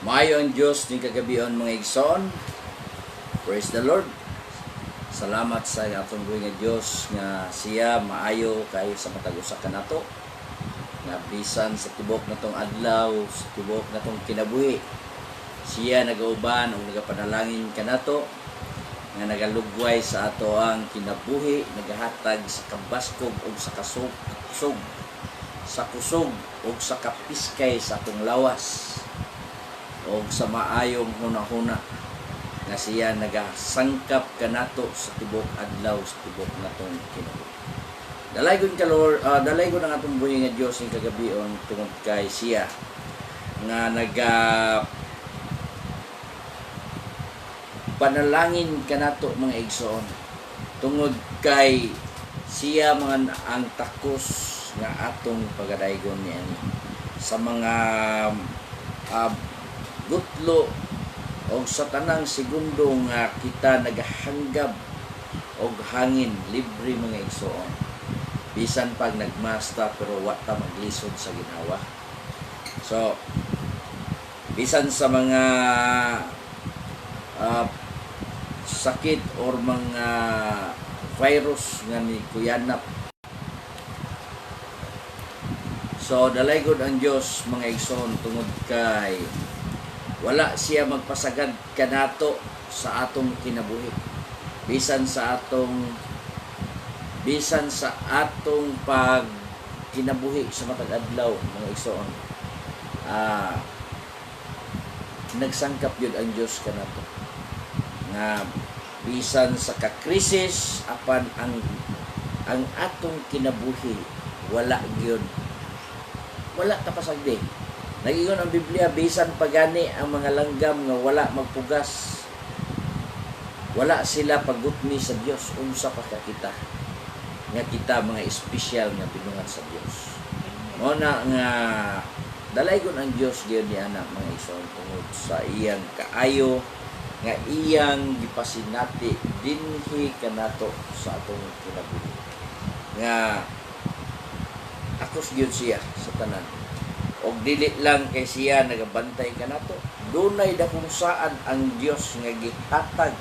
Maayo ang Diyos ni kagabion mga igsoon. Praise the Lord. Salamat sa atong buhay nga Diyos nga siya maayo kayo sa matag usa kanato. Nga bisan sa tibok natong adlaw, sa tibok natong kinabuhi, siya nagauban o nagapanalangin kanato nga nagalugway sa ato ang kinabuhi, nagahatag sa kabaskog o sa kusog, sa kusog o sa kapiskay sa atong lawas o sa maayong hunahuna nga siya nagasangkap kanato sa tibok adlaw, sa tibok natong kinabuhi. Dalaygon ka Lord, dalaygon ang atong buhay nga Dios ning kagabion tungod kay siya nga panalangin kanato mga igsoon, tungod kay siya mga ang takos nga atong pagadaygon niya sa mga gutlo o sa tanang segundo nga kita nagahanggab og hangin libre mga igsoon, bisan pag nagmasta pero wa ta maglisod sa ginawa. So bisan sa mga sakit or mga virus nga ni kuyanap, so dalaygon ang Dios mga igsoon tungod kay wala siya magpasagad kanato sa atong kinabuhi, bisan sa atong pag kinabuhi sa matag adlaw mga igsoon. Nagsangkap yun ang Diyos kanato nga bisan sa kakrisis apan ang atong kinabuhi wala kapasagdi. Nagingon ang Biblia, bisan pagani ang mga langgam nga wala magpugas, wala sila pagutni sa Dios, unsa pa ka kita nga kita mga espesyal nga binungat sa Dios. Muna nga dalaygon ang Dios gyud ni anak mga igsoon tungod sa iyang kaayo nga iyang gipasinati dinhi kanato sa atong kinabuhi. Nga akos gyud siya sa tanan. Og dili lang kay siya nagabantay kanato, dunay dakong saan ang Dios nga gihatag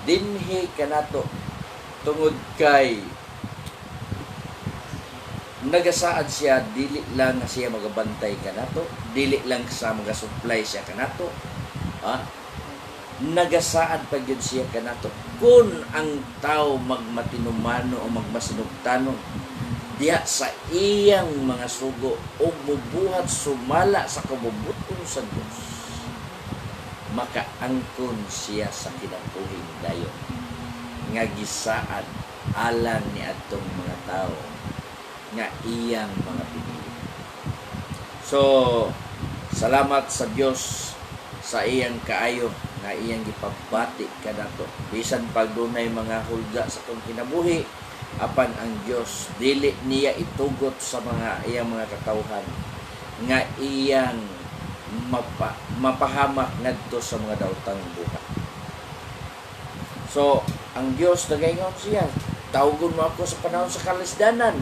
dinhi kanato tungod kay nagasaad siya, dili lang nga siya magabantay kanato, dili lang sa magasupply siya kanato, nagasaad pa gyud siya kanato kun ang tao magmatinumano o magmasinugtanon diha sa iyang mga sugo o mubuhat sumala sa kabubuton sa Dios, makaangkon siya sa kinabuhing dayon nga gisaad alang ni atong mga tao nga iyang mga pinili. So salamat sa Dios sa iyang kaayo nga iyang gipabati kanato bisan pag dunay mga hulga sa atong kinabuhi, apan ang Dios dili niya itugot sa mga iyang mga katawhan nga iyang mapahamak ngadto sa mga daotang buhat. So ang Dios nagaingon siya, tawgon mo ako sa panahon sa kalisdanan,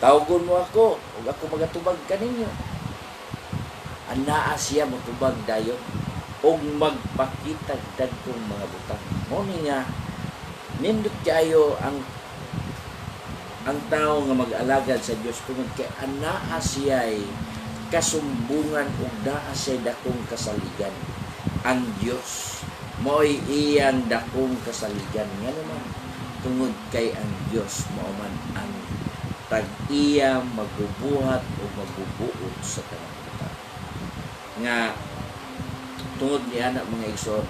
tawgon mo ako ug ako magatubag kaninyo. Anaa siya motubag dayon ug magpakitag dagkong mga butang. Mo ni nga nindot kayo ang tao nga mag-alagad sa Dios tungod kay anaa siya'y kasumbungan ug naa siya'y dakong kasaligan. Ang Dios mo'y iyang dakong kasaligan nga naman tungod kay ang Dios mao man ang tag-iya magbubuhat o magbubuot sa tanang buta. Nga tungod ni anak mga igsoon,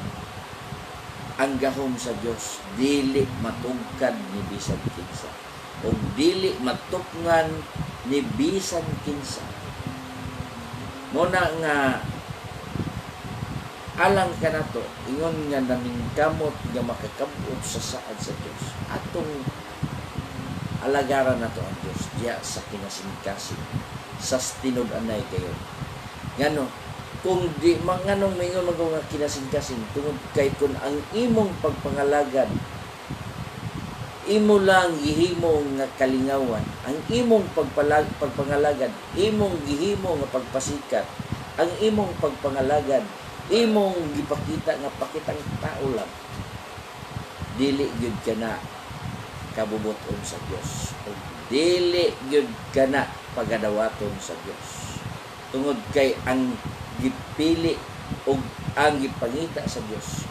ang gahom sa Dios dili matugkad ni bisan kinsa o dili matupngan ni bisan kinsa. Muna nga alang kanato ingon nga namingkamot nga makakabot sa saad sa Dios, atong alagaran nato ang Dios diya sa kinasingkasing sa tinud-anay kayo ngano kung di manganong mingon nga kinasingkasing tungod kay kun ang imong pagpangalagad imo lang gihimo nga kalingawan, ang imong pagpangalagad imong gihimo nga pagpasikat, ang imong pagpangalagad, imong gipakita nga pakitang tao lang, dili gyud kana kabubuton sa Dios, o dili gyud kana pagadawaton sa Dios. Tungod kay ang gipili o ang gipangita sa Dios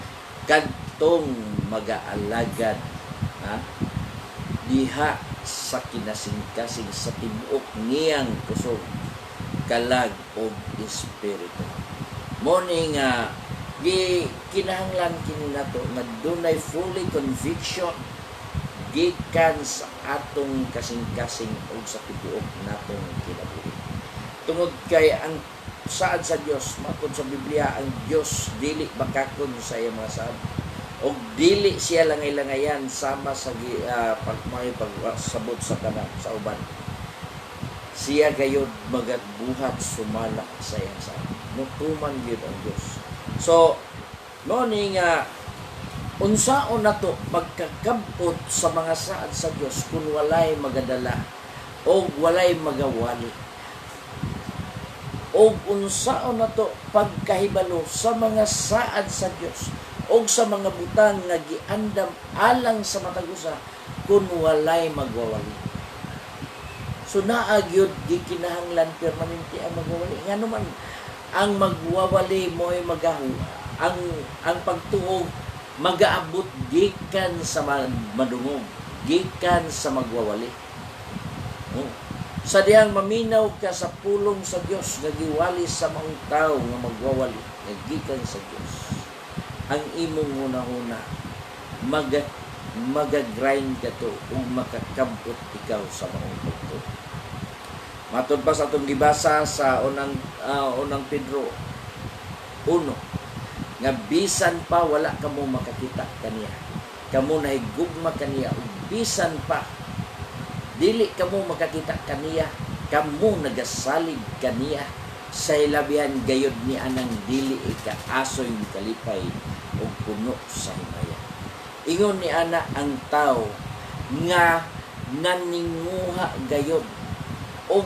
kadtong mag-aalagad diha sa kinasing-kasing sa tibuok niyang kusog, kalag o espiritu. Mo ni nga kinahanglan kini nato nga dunay fully conviction gikan sa atong kasing-kasing o sa tibuok natong kinabuhi. Tungod kay ang saad sa Dios, matod sa Biblia, ang Dios dili bakakon sa iyang mga saad, o dili siya langay-langayan sama sa pagsabot sa tanan sa uban. Siya gayud magbuhat sumala sa iyang saad. Nutuman gyud ang Dios. So mo ni nga unsaon nato magkakabot sa mga saad sa Dios kung walay magadala o walay magawali, o unsaon nato pagkahibalo sa mga saad sa Dios o sa mga butang nga giandam alang sa matag usa kung walay magwawali. So naa gyud gikinahanglan permanente ang magwawali. Ngano man ang magwawali mo'y magahu, ang pagtuog magaabot gikan sa madungog, gikan sa magwawali. Sa diyang maminaw ka sa pulong sa Dios nga giwali sa mga tao nga magwawali nga gikan sa Dios, ang imong hunahuna magagrind ka to ug makakabot ikaw sa mga pagtuo. Matod pa sa atong gibasa sa unang Pedro 1 nga bisan pa wala kamo makakita kaniya, kamo nahigugma kaniya, ug bisan pa dili kamo makakita kaniya, kamo nagasalig kaniya, sa ilabihan gayod ni anang dili ikaasoy kalipay o puno sa himaya. Ingon ni ana ang tao nga naninguha gayod og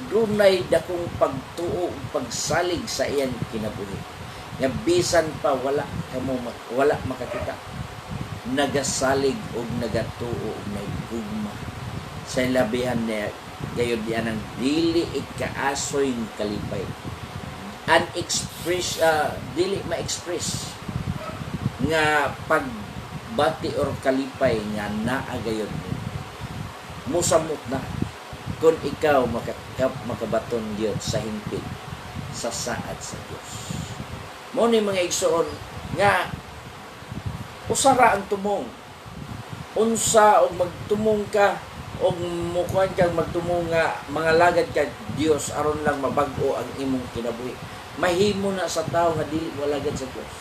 dunay dakong pagtuo ug pagsalig sa iyang kinabuhi, nga bisan pa wala makakita, nagasalig og nagatuo og naigugma sa labihan niya gayud diyan ang dili ikaasoy kalipay, dili ma-express nga pagbati or kalipay nga naa gayud ni musamot na kung ikaw makabaton gyud sa hingpit sa saad sa Dios. Mo ni mga igsoon nga usara ang tumong, unsa og magtumong ka og mukuan kang magtumong nga mga lagad ka Dios aron lang mabag-o ang imong kinabuhi. Mahimo na sa tao nga dili walagad sa Dios.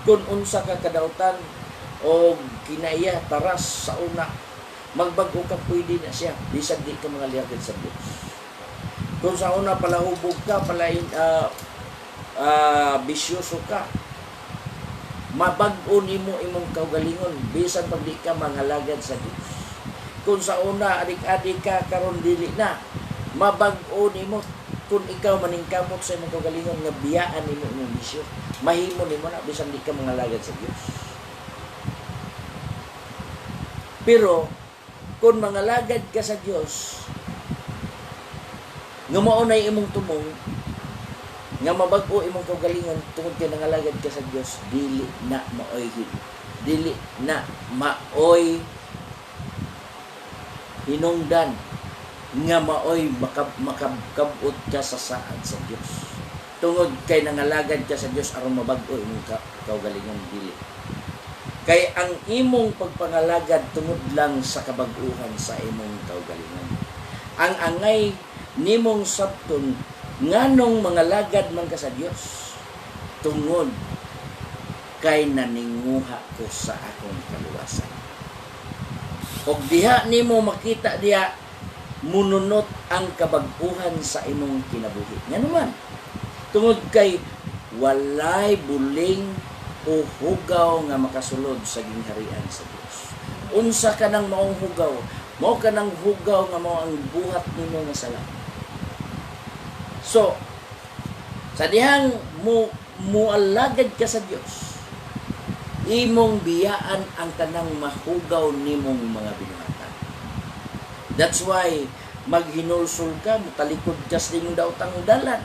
Kung unsa ka kadautan o kinaiya taras sa una, magbag-o ka, pwede na siya bisan di ka mga lagad sa Dios. Kung sa una palahubog ka, bisyoso ka, mabag-o nimo imong kaugalingon bisan pag di ka mangalagad sa Dios. Kung sa una adik-adik ka karon dili na, mabag-o nimo kung ikaw maningkamot sa imong kaugalingon nga biyaan nimo imong bisyo, mahimo nimo na bisan di ka mangalagad sa Dios. Pero kung mangalagad ka sa Dios, nga mao nay imong tumong, nga mabag-o imong kaugalingon tungod kay nangalagad ka sa Dios, dili na maoy hinungdan nga maoy makabot ka sa saad sa Dios. Tungod kay nangalagad ka sa Dios aron mabag-o imong kaugalingon, dili. Kay ang imong pagpangalagad tungod lang sa kabag-uhan sa imong kaugalingon. Ang angay nimong sabton nganong mangalagad man ka sa Dios, tungod kay naninguha ko sa akong kaluwasan. Og diha nimo makita diha mununot ang kabag-uhan sa imong kinabuhi. Ngano man? Tungod kay walay buling o hugaw nga makasulod sa gingharian sa Dios. Unsa ka nang maong hugaw? Mao ka nang hugaw nga mao ang buhat nimo nga sala. So, Sa dihang mualagad ka sa Dios, imong biyaan ang tanang mahugaw nimong mga binuhatan. That's why maghinulsol ka, mutalikod ka sa imong daotang dalan.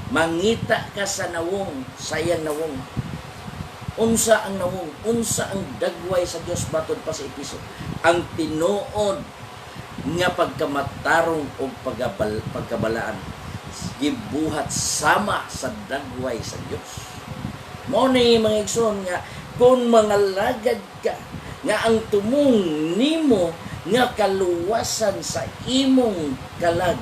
Mangita ka sa nawong, sayang nawong. Unsa ang nawong, unsa ang dagway sa Dios baton pa sa Episo. Ang tinuod nga pagkamatarong o pagkabalaan gibuhat sama sa dagway sa Dios. Mao ni mga igsoon nga kung mangalagad ka nga ang tumong nimo nga kaluwasan sa imong kalag,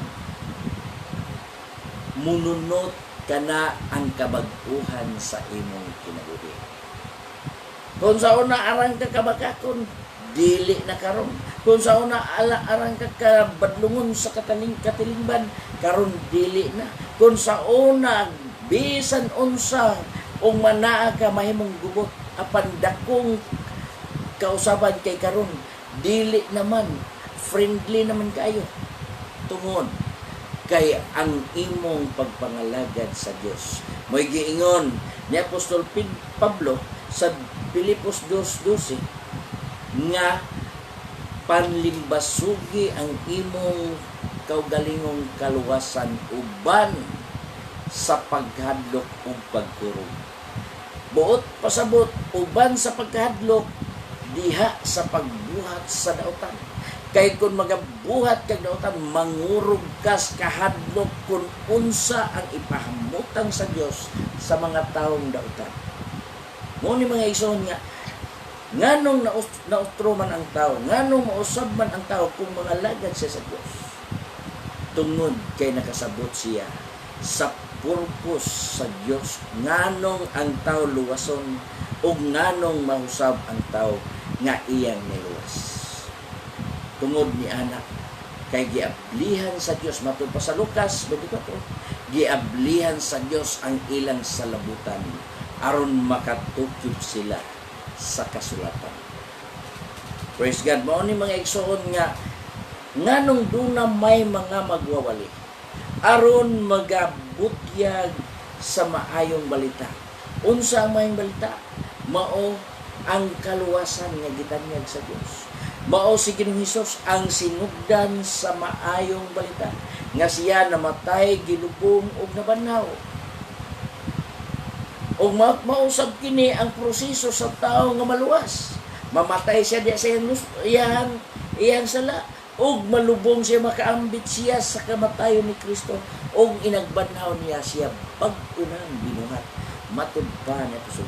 mununot ka na ang kabag-uhan sa imong kinabuhi. Kung sa una arang ka kabakakon, dili na karon. Kung sa una arang ka kabadlungon sa katilingban, karon dili na. Kung sa una bisan unsa o manaa ka mahimong gubot, apan dakong kausaban kay karon, dili naman, friendly naman kayo. Tungod kay ang imong pagpangalagad sa Dios. Mo'y giingon ni Apostol Pablo sa Pilipos 2:12 nga panlimbasugi ang imong kaugalingong kaluwasan uban sa paghadlok ug pagkurog. Buot pasabot uban sa pagkahadlok diha sa pagbuhat sa daotan. Kay kung magabuhat kag daotan, mangurog kas kahadlok kung unsa ang ipahamutang sa Dios sa mga taong daotan. Mo ni mga igsoon nga nganong naustro man ang tao, nganong mausab man ang tao kung mangalagad siya sa Dios. Tungod kay nakasabot siya sa purpose sa Dios, nganong ang tao luwason ug nganong mahusab ang tao nga iyang niluwas. Tungod ni anak kay giablihan sa Dios matud pa sa Lucas 24, giablihan sa Dios ang ilang salabutan aron makatukib sila sa kasulatan. Praise God. Mao ni mga igsoon nga nganong duna may mga magwawali aron magabutyag sa maayong balita. Unsa ang maayong balita? Mao ang kaluwasan nga gitanyag sa Dios. Mao si Ginoong Hesus ang sinugdan sa maayong balita nga siya namatay, gilubong ug nabanhaw. O mausab kini ang proseso sa tao nga maluwas. Mamatay siya diya sa iyang sala. O malubong siya, makaambit siya sa kamatayon ni Kristo. O inagbanhaw niya siya pag-unang binuhat. Matud pa niya ito sa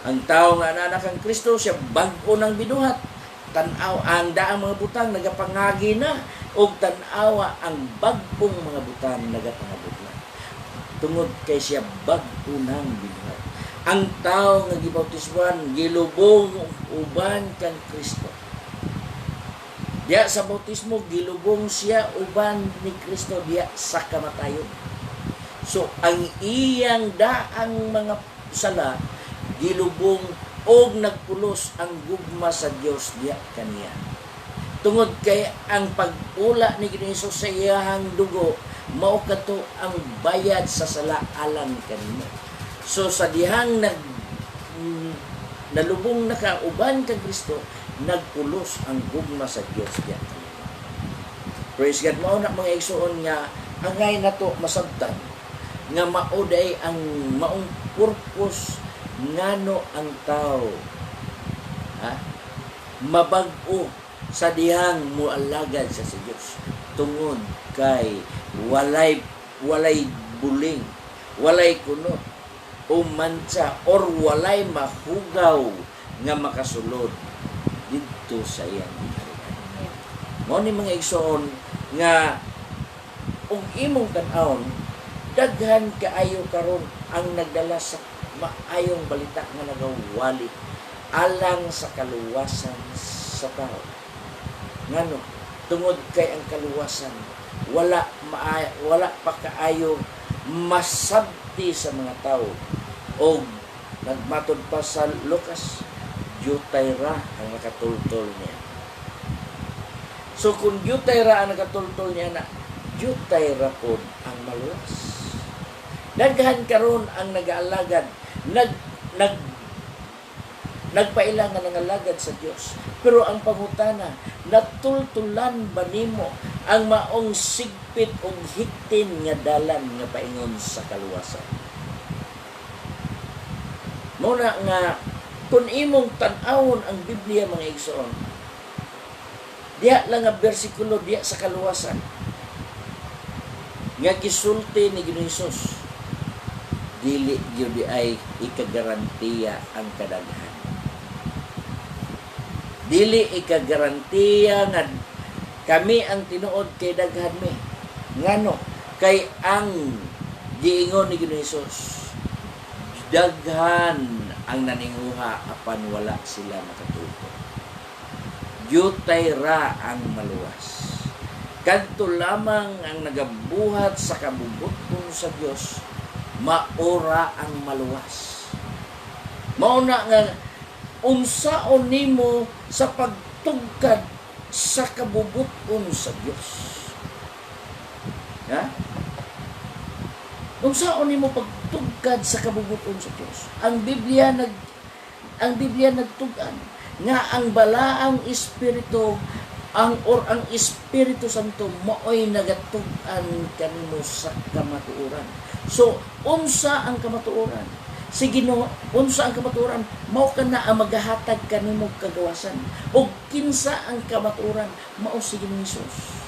ang tao nga anak ang Kristo, siya bag-o ng binuhat. Tanaw ang daang mga butang nagapangagi na. O tanawa ang bag-ong mga butang nagapangabot na. Tungod kay siya bag-o ng binuhat. Ang tao nga gibautismuhan, gilubong uban kang Kristo. Diya sa bautismo, gilubong siya uban ni Kristo diya sa kamatayon. So, ang iyang daang mga sala, gilubong og nagpulos ang gugma sa Dios diya kaniya. Tungod kay ang pag-ula ni Kristo sa iyang dugo, mao kadto ang bayad sa sala alang kanimo. So sa dihang nalubong na ka uban kang Kristo, nagpulos ang gugma sa Dios diya kanimo. Praise God. Mao na mga igsoon nga angay nato masabtan nga mauday ang maong purpose ngano ang tao mabag-o sa dihang mualagad sa Dios tungod kay walay buling, walay kunot o mancha or walay mahugaw nga makasulod dito sa iyang kaharian. Mao ni mga igsoon nga ug imong tan-awon daghan kaayo karon ang nagdala sa maayong balita nga nagawali alang sa kaluwasan sa tao. Ngano? Tungod kay ang kaluwasan wala pa kaayo masabti sa mga tao. O nagmatod pa sa Lucas, jutay ra ang nakatultol niya. So kung jutay ra ang nakatultol niya na, jutay ra pod ang maluwas. Daghan karon ang nag-aalagad, nag nag nagpailang nga nangalagad sa Dios. Pero ang pangutana, natultulan ba nimo ang maong sigpit ug hiktin nga dalan nga paingon sa kaluwasan? Muna nga kung imong tan-awon ang Biblia mga igsoon, diha lang nga bersikulo diha sa kaluwasan nga gisulti ni Ginoong Hesus, dili gyud ay ikagarantiya ang kadaghan. Dili ikagarantiya nga kami ang tinuod kay daghan mi. Ngano? Kay ang giingon ni Ginoong Hesus, daghan ang naninguha apan wala sila makatuto. Yutay ra ang maluwas. Kadto lamang ang nagabuhat sa kabubuton sa Dios, maora ang maluwas. Mauna nga unsaon nimo sa pagtugkad sa kabubuton sa Dios. Ha? Unsaon nimo pagtugkad sa kabubuton sa Dios? Ang Biblia nagtugan nga ang balaang espiritu ang Espiritu Santo maoy nagatugan kanimo sa kamatuoran. So, unsa ang kamatuoran? Si Ginoo, unsa ang kamatuoran? Mao kana ang magahatag kanimo kagawasan. O kinsa ang kamatuoran? Mao si Ginoong Hesus.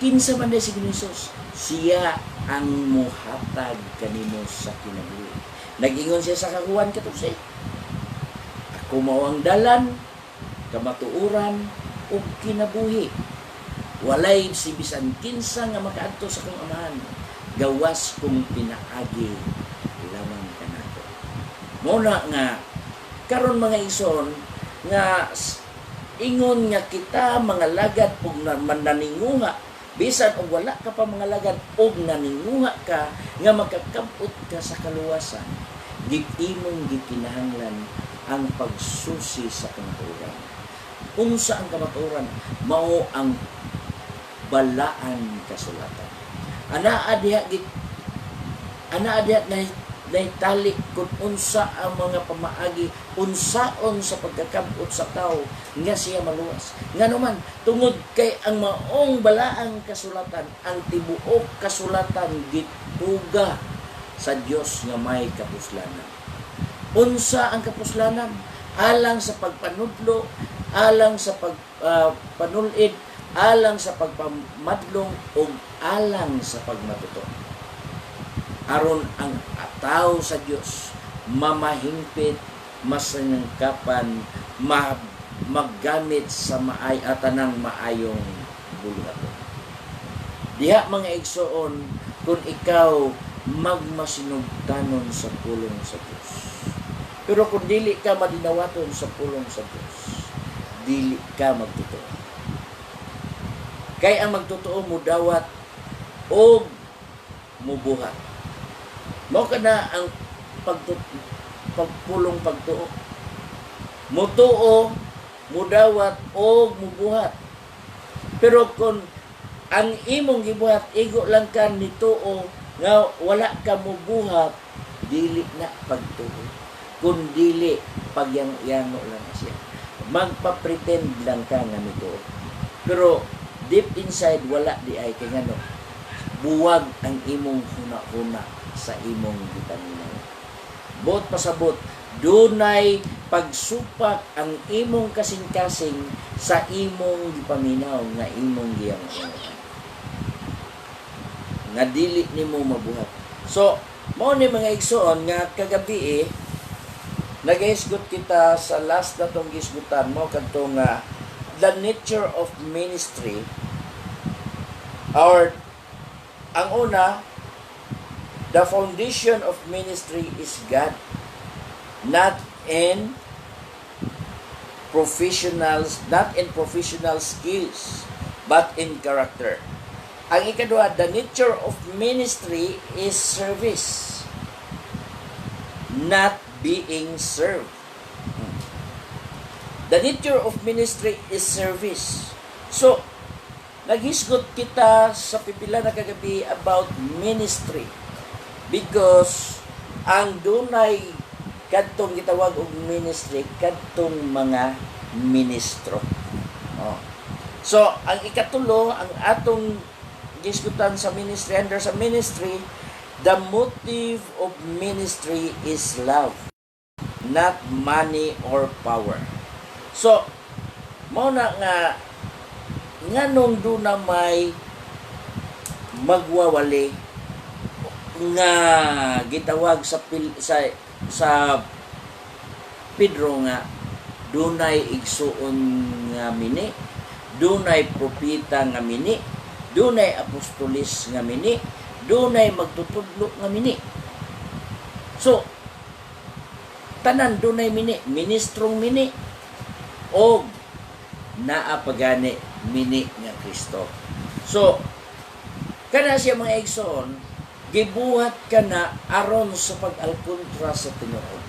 Kinsa man si Ginoong Hesus? Siya ang muhatag kanimo sa kinabuhi. Nag-ingon siya sa Juan 14. Ako mao ang dalan, kamatuoran ug kinabuhi. Walay si bisan kinsa nga makaadto sa akong Amahan, gawas kong pinaagi lamang kanato. Muna nga karon mga igsoon nga ingon nga kita mga lagad ug mananinguha, bisan og wala ka pa mga lagad ug naninguha ka nga makakabot ka sa kaluwasan, imong gikinahanglan ang pagsusi sa kamatuoran. Unsa ang kamatuoran? Mao ang balaan kasulatan. Ana diha naitali kung unsa ang mga pamaagi, unsaon sa pagkakabot sa tao nga siya maluwas. Nga naman, tungod kay ang maong balaang kasulatan, ang tibuok kasulatan gituga sa Dios nga may kapuslanan. Unsa ang kapuslanan? Alang sa pagpanudlo, alang sa pagpanulid, alang sa pagpamadlong, o alang sa pagmatuto. Aron ang tao sa Dios mamahingpit, masanangkapan, maggamit sa tanang maayong buluhaton. Diha mga igsoon, kung ikaw magmasinugtanon sa pulong sa Dios. Pero kung dili ka madinawaton sa pulong sa Dios, dili ka magtotoo. Kay ang magtotoo mo dawat o mubuhat. Mao kana ang pagpulong pagtuo. Mutuo, mudawat o mubuhat. Pero kung ang imong gibuhat igo lang ka nituo nga wala ka mubuhat, dili na pagtuo. Kung dili pagyang-yango lang siya. Magpa-pretend lang ka nga nituo. Pero deep inside wala di ay kay ngano. Buwag ang imong huna-huna sa imong gipaminaw. Bot pasabot, dunay pagsupak ang imong kasing-kasing sa imong gipaminaw nga imong giyang-yango. Nga dili nimo mabuhat. So, mao ni mga igsoon nga kagabi nagahisgot kita sa last na tong gisgutan mo kadto nga the nature of ministry, or ang una, the foundation of ministry is God, not in professional skills, but in character. Ang ikadua, the nature of ministry is service, not being served. The nature of ministry is service. So, naghisgot kita sa pipila na kagabi about ministry. Because ang dunay kadtong gitawag og ministry, kadtong mga ministro. Oh. So, ang ikatulo, ang atong gisgutan sa ministry, under sa ministry, the motive of ministry is love, not money or power. So, mao na nga nganong do na may magwawali nga gitawag sa Pedro nga dunay igsuon nga mini, dunay propeta nga mini, dunay apostolis nga mini, dunay magtutudlo nga mini. So tanan dunay mini, ministrong mini o naa pagani mini nga Kristo. So kana siya mga igsoon, gibuhat ka na aron sa pag-alkontra sa Tinuod.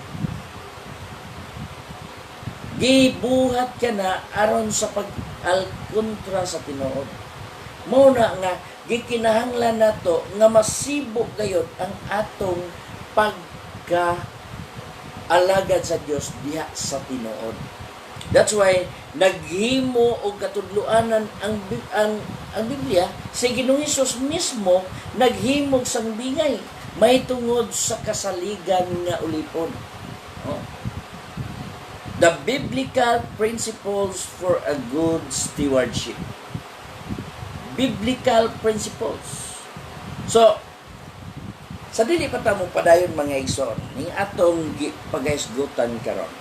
Gibuhat ka na aron sa pag-alkontra sa Tinuod. Muna nga, gikinahanglan nato nga masibo gayod ang atong pagka-alagad sa Dios diha sa Tinuod. That's why naghimo og katudloanan ang Biblia si Ginoong Hesus mismo naghimog sang bingay may tungod sa kasaligan nga ulipon. Oh. The biblical principles for a good stewardship. Biblical principles. So, sa dili pa ta mo padayon mga igsoon, ning atong pagahisgutan karon.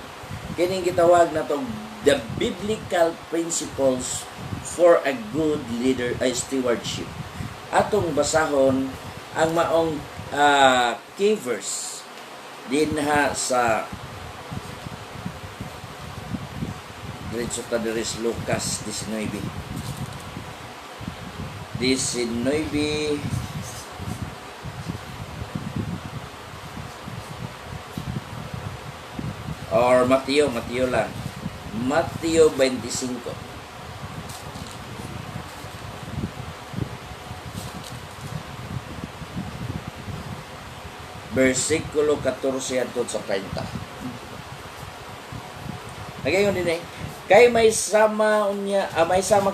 Kining gitawag na to the biblical principles for a good stewardship. Atong basahon ang maong key verse din ha sa diretso ta diri sa Lucas 19 or Mateo lang. Mateo 25. Versikulo 14 hangtod sa 30. Nagayon din kay may sama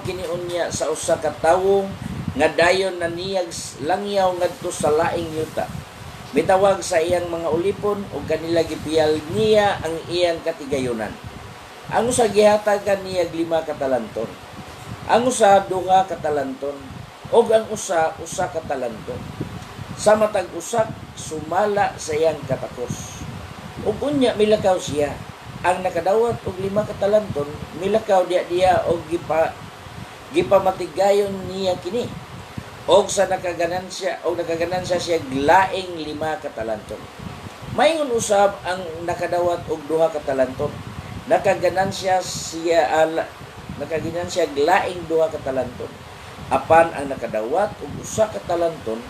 kini unya sa usa ka tawo nga dayon na niyag langyaw ngadto sa laing yuta. Mitawag sa iyang mga ulipon o kanila gipiyal niya ang iyang katigayonan. Ang usa gihatagan niya 5 katalanton. Ang usa 2 katalanton o ang usa katalanton. Sa matag usak sumala sa iyang katakos. Ug unya milakaw siya. Ang nakadawat og 5 katalanton milakaw diya og gipamatigayon niya kini. Og sa nakaganansya siya glaing 5 katalanton. Mayngon usab ang nakadawat og 2 katalanton. Nakaganansya glaing 2 katalanton. Apan ang nakadawat og 1 katalanton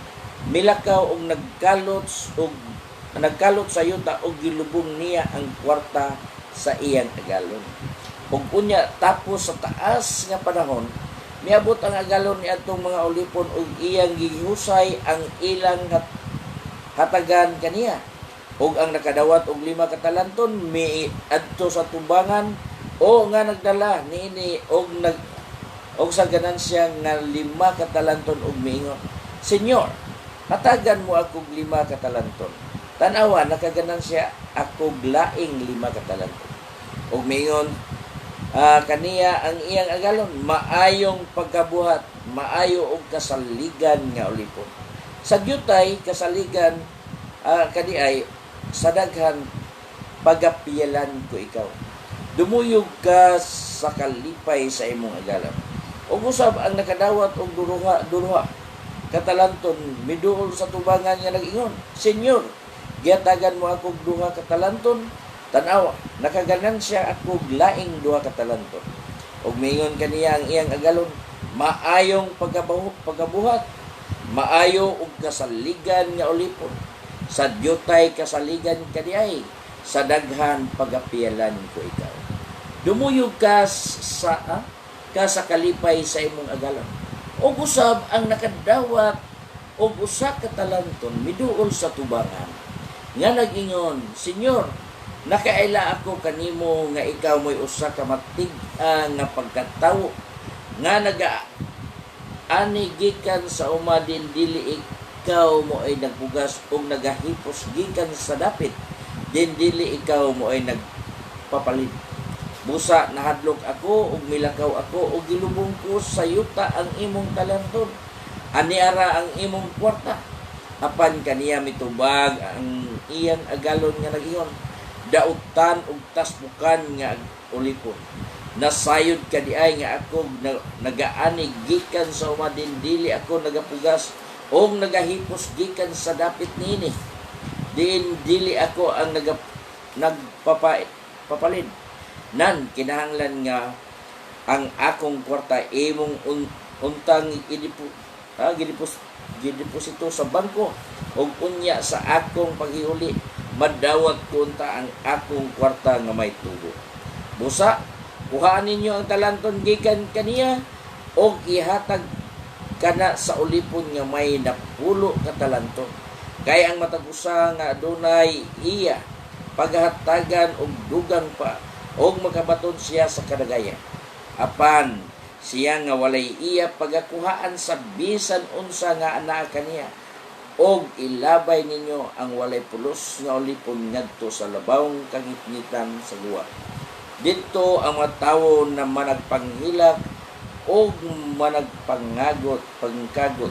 milakaw og nagkalot sa yuta og gilubong niya ang kwarta sa iyang agalon. Ug unya tapos sa taas nga panahon miabot ang agalon ni atong mga ulipon ug iyang gihusay ang ilang hatagan kaniya. Ug ang nakadawat og 5 katalanton miadto sa tubangan o nga nagdala niini og sa ganansya nga 5 katalanton ug miingon, Senyor, hatagan mo ako 5 katalanton. Tanawa nakaganansya ako laing 5 katalanton. Ug miingon kaniya ang iyang agalon, maayong pagkabuhat, maayo og kasaligan nga ulipon. Sa gyutay kasaligan kaniay sa daghan pagapiyalan ko ikaw. Dumuyog ka sa kalipay sa imong agalon. Ug usab ang nakadawat og duruha katalanton miduol sa tubangan nga nag-ingon, Senyor, gihatagan mo ako 2 katalanton. Tanawa, nakaganansya ako laing 2 katalanton. Og mingon kaniya ang iyang agalon, maayong pagabuhat, maayo og kasaligan nga ulipon. Sa dyutay kasaligan kaniay, sa daghan pagapiyalan ko ikaw. Dumuyog ka sa kalipay sa imong agalon. ug usab ang nakadawat og usa ka talanton miduol sa tubangan nga nag-ingon, Senyor, nakaila ako kanimo nga ikaw mo'y usa ka matig-a nga pagkatawo nga naga-ani gikan sa umadin dili ikaw mo ay nagbugas og nagahipos gikan sa dapit din dili ikaw mo ay nagpapalit. Busa nahadlok ako ug milakaw ako ug gilubong ko sa yuta ang imong talanton. Aniara ang imong kwarta. Apan kaniya mitubag ang iyang agalon nga nag-ingon. Dautan ug tasbukan nga ulipon. Nasayod ka di ay nga ako nagaani gikan sa umadin dili ako nagapugas o nagahipos gikan sa dapit nini. Din dili ako ang nagpapalit. Nan kinahanglan nga ang akong kwarta imong untang gideposito sa bangko ug unya sa akong paghiuli madawat ko unta ang akong kwarta nga may tubo. Busa kuhaan ninyo ang talanton gikan kaniya og ihatag kana sa ulipon nga may napulo ka talanton. Kay ang matag-usa nga adunay iya paghatagan og dugang pa og makabaton siya sa kadagaya. Apan siya nga walay iya pagakuhaan sa bisan unsa nga anaa kaniya og ilabay ninyo ang walay pulos nga ulipon ngadto sa labawng kangitngitan sa guwa. Dito ang mga tawo na managpanghilak o managpangagot, pangkagot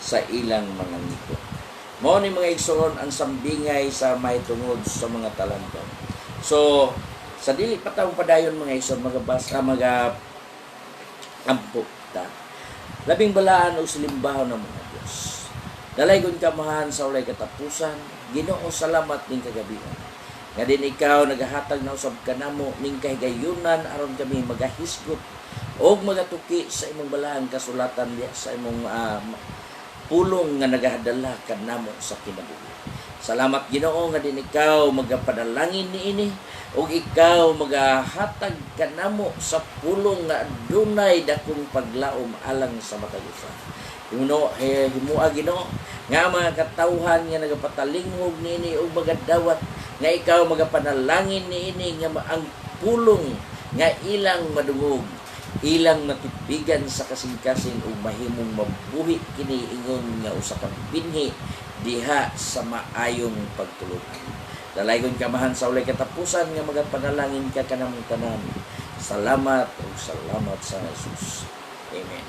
sa ilang mga ngito. Mao ni mga igsoon ang sambingay sa may tungod sa mga talanton. So, sa dili pa taong padayon mga igsoon, ampok ta. Labing balaan o silimbahon ng mga Diyos. Dalaygon kamahan sa ulay katapusan, Ginoo salamat ning kagabihan. Nga din ikaw nagahatag na usab kanamo ning kahigayunan aron kami magahisgot og magatuki sa imong balaang kasulatan diya sa imong pulong nga nagahadala kanamo sa kinabuhi. Salamat Ginoo nga din ikaw magapadalangin niini ug ikaw magahatag kanamo sa pulong nga adunay dakong paglaom alang sa matag-usa. Himua Ginoo nga mga katawhan nga nagapatalingog niini ug magadawat nga ikaw magapanalangin niini nga ang pulong nga ilang madungog, ilang matipigan sa kasing-kasing ug mahimong mabuhi kini ingon nga usa ka binhi diha sa maayong pagtulungan. Dalaygon kamahan sa ulay katapusan nga magapanalangin ka kanamong tanan. Salamat ug salamat sa Jesus. Amen.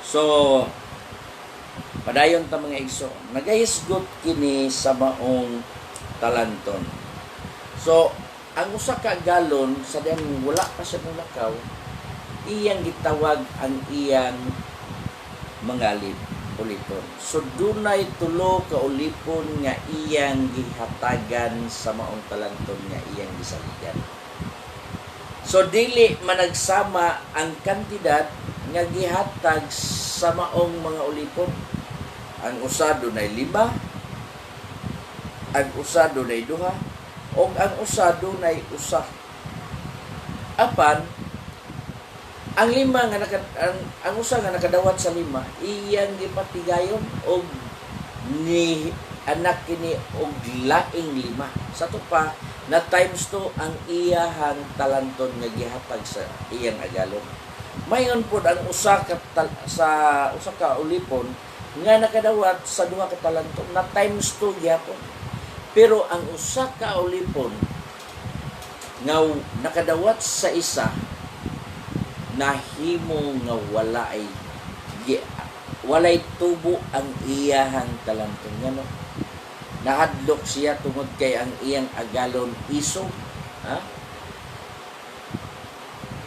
So, padayon ta mga igso, nagahisgot kini sa maong talanton. So, ang usa ka galon sa diyang wala pa siya mulakaw, iyang gitawag ang iyang mangalid ulipon. So, dunay tulo ka ulipon nga iyang gihatagan sa maong talanton nga iyang gisaligan. So, dili managsama ang kantidad nga gihatag sa maong mga ulipon. Ang usa dunay 5, ang usa dunay 2, o ang usa dunay 1. Apan ang 5 nga ang usa nga nakadawat sa 5 iyang gipatigayon og ni anak kini og laing 5. Sa to pa na times 2 ang iyahang talanton nga gihatag sa iyang agalon. Mayon pod ang usa ka ulipon nga nakadawat sa 2 ka talanton na times 2 gyapon. Pero ang usa ka ulipon nga nakadawat sa isa nahimo nga walay tubo ang iyahang talanton ngano. Nahadlok siya tungod kay ang iyang agalon iso.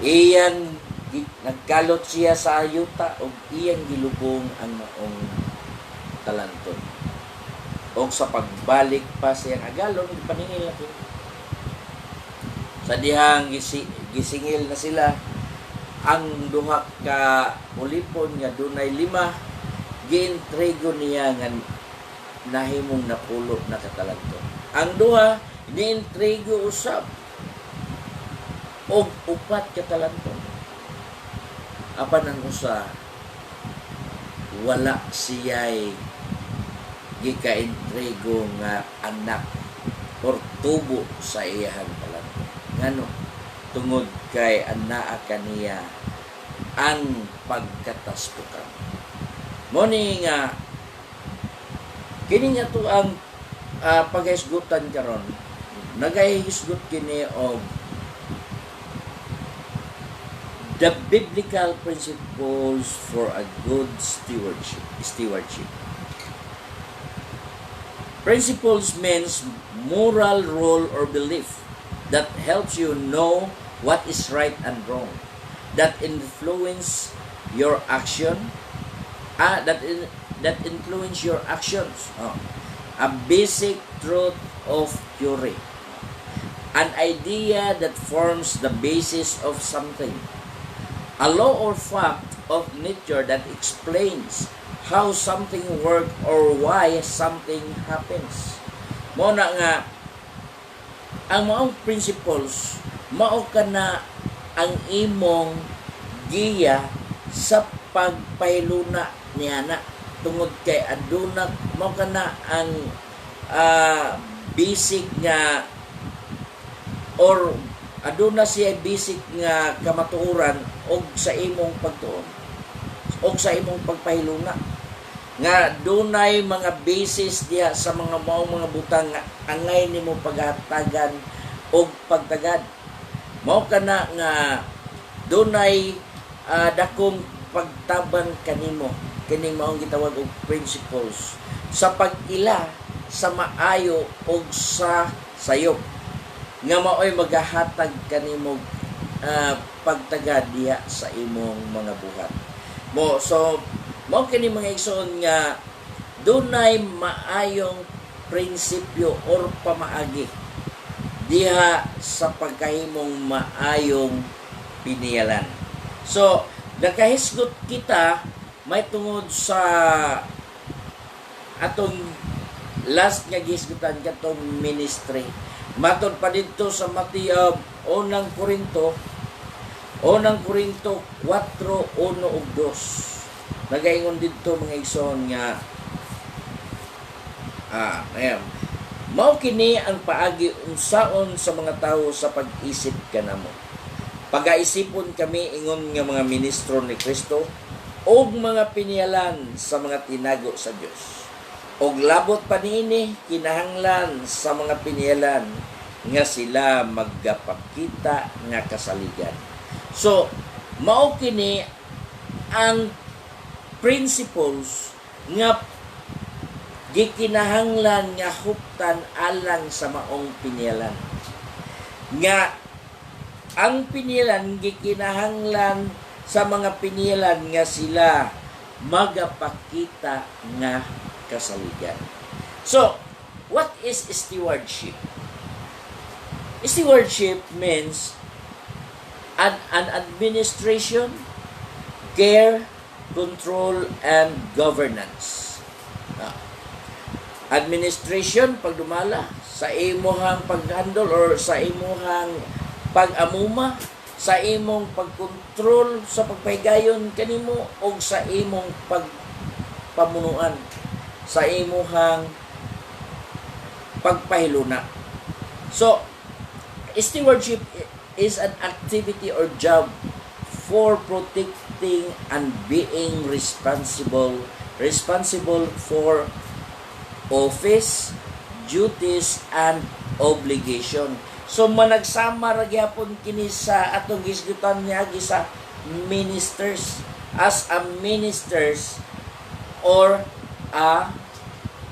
Iyang nagkalot siya sa ayuta o iyang gilubong ang maong talanton. O sa pagbalik pa siyang agalon, paningil na kini. Sa dihang gisingil na sila, ang 2 ka ulipon nga dunay 5, giintrigo niya nga nahimong napulo na katalanton. Ang 2, giintrigo usab og 4 ka talanton. apan ang usa wala siya'y gika-entrego nga anak or tubo sa iyahang talento. Ngano? Tungod kay anaa kaniya ang pagkataspukan. Mo ni nga kini nga to ang paghisgutan karon. Nagahisgot kini og the biblical principles for a good stewardship. Principles means moral role or belief that helps you know what is right and wrong, that influence your action, that influence your actions. A basic truth of theory, an idea that forms the basis of something, a law or fact of nature that explains how something works or why something happens. Mo na nga ang maong principles mao kana ang imong giya sa pagpahiluna niana tungod kay aduna mao kana ang basic nga or aduna siya basic nga kamatuoran og sa imong pagtuon og sa imong pagpahiluna nga dunay mga basis diha sa mga maong mga butang nga angay nimo paghatagan og pagtagad. Mao kana nga dunay dakong pagtabang kanimo kining maong gitawag og principles sa pag-ila sa maayo og sa sayop nga maoy magahatag kanimo pagtagad diha sa imong mga buhat. Mao kini mga igsoon nga dunay maayong prinsipyo or pamaagi diha sa pagkahimong maayong piniyalan. So, nakahisgot kita may tungod sa atong last nga gisgutan katong ministry. Matod pa dito sa Mateo 1 Korinto 4:1 ug 2. Nagaingon dito mga igsoon nga mao kini ang paagi unsaon sa mga tawo sa pag-isip kanamo. Pagaisipon kami ingon nga mga ministro ni Kristo og mga pinialan sa mga tinago sa Dios. Og labot pa niini kinahanglan sa mga pinialan nga sila magapakita nga kasaligan. So, mao kini ang principles nga gikinahanglan nga huptan alang sa maong pinialan. Nga ang pinialan gikinahanglan sa mga pinialan nga sila magapakita nga kasaligan. So, what is stewardship? Stewardship means an administration, care, control, and governance. Administration, pagdumala, sa imuhang paghandle or sa imuhang pag-amuma, sa imong pagkontrol sa pagpahigayon kanimo o sa imong pagpamunuan, sa imuhang pagpahiluna. So, stewardship is an activity or job for protecting and being responsible for office, duties, and obligation. So managsama ra gyapon kini sa atong gisgutan niya sa ministers as a ministers or a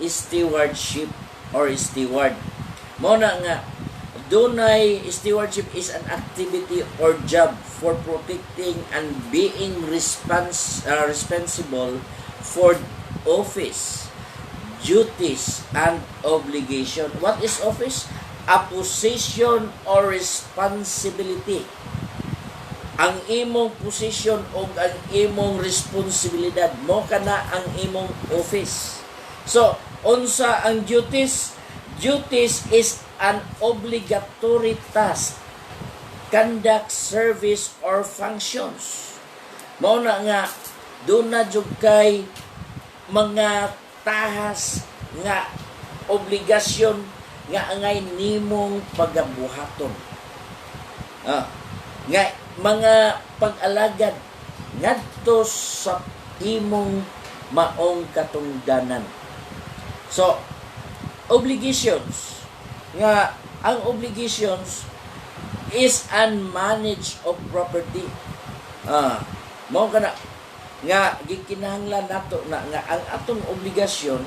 stewardship or steward. Mo na nga dunay stewardship is an activity or job for protecting and being responsible for office, duties, and obligation. What is office? A position or responsibility. Ang imong position o ang imong responsibilidad mo kana ang imong office. So, unsa ang duties? Duties is an obligatory task, conduct, service, or functions Mao na nga doon na jud kay mga tahas nga obligasyon nga angay nimong pagabuhaton. Nga mga pag-alagad ngadto sa imong maong katungdanan. So, obligations nga ang obligations is unmanaged of property. Mao kana nga gikinahanglan nato na nga ang atong obligasyon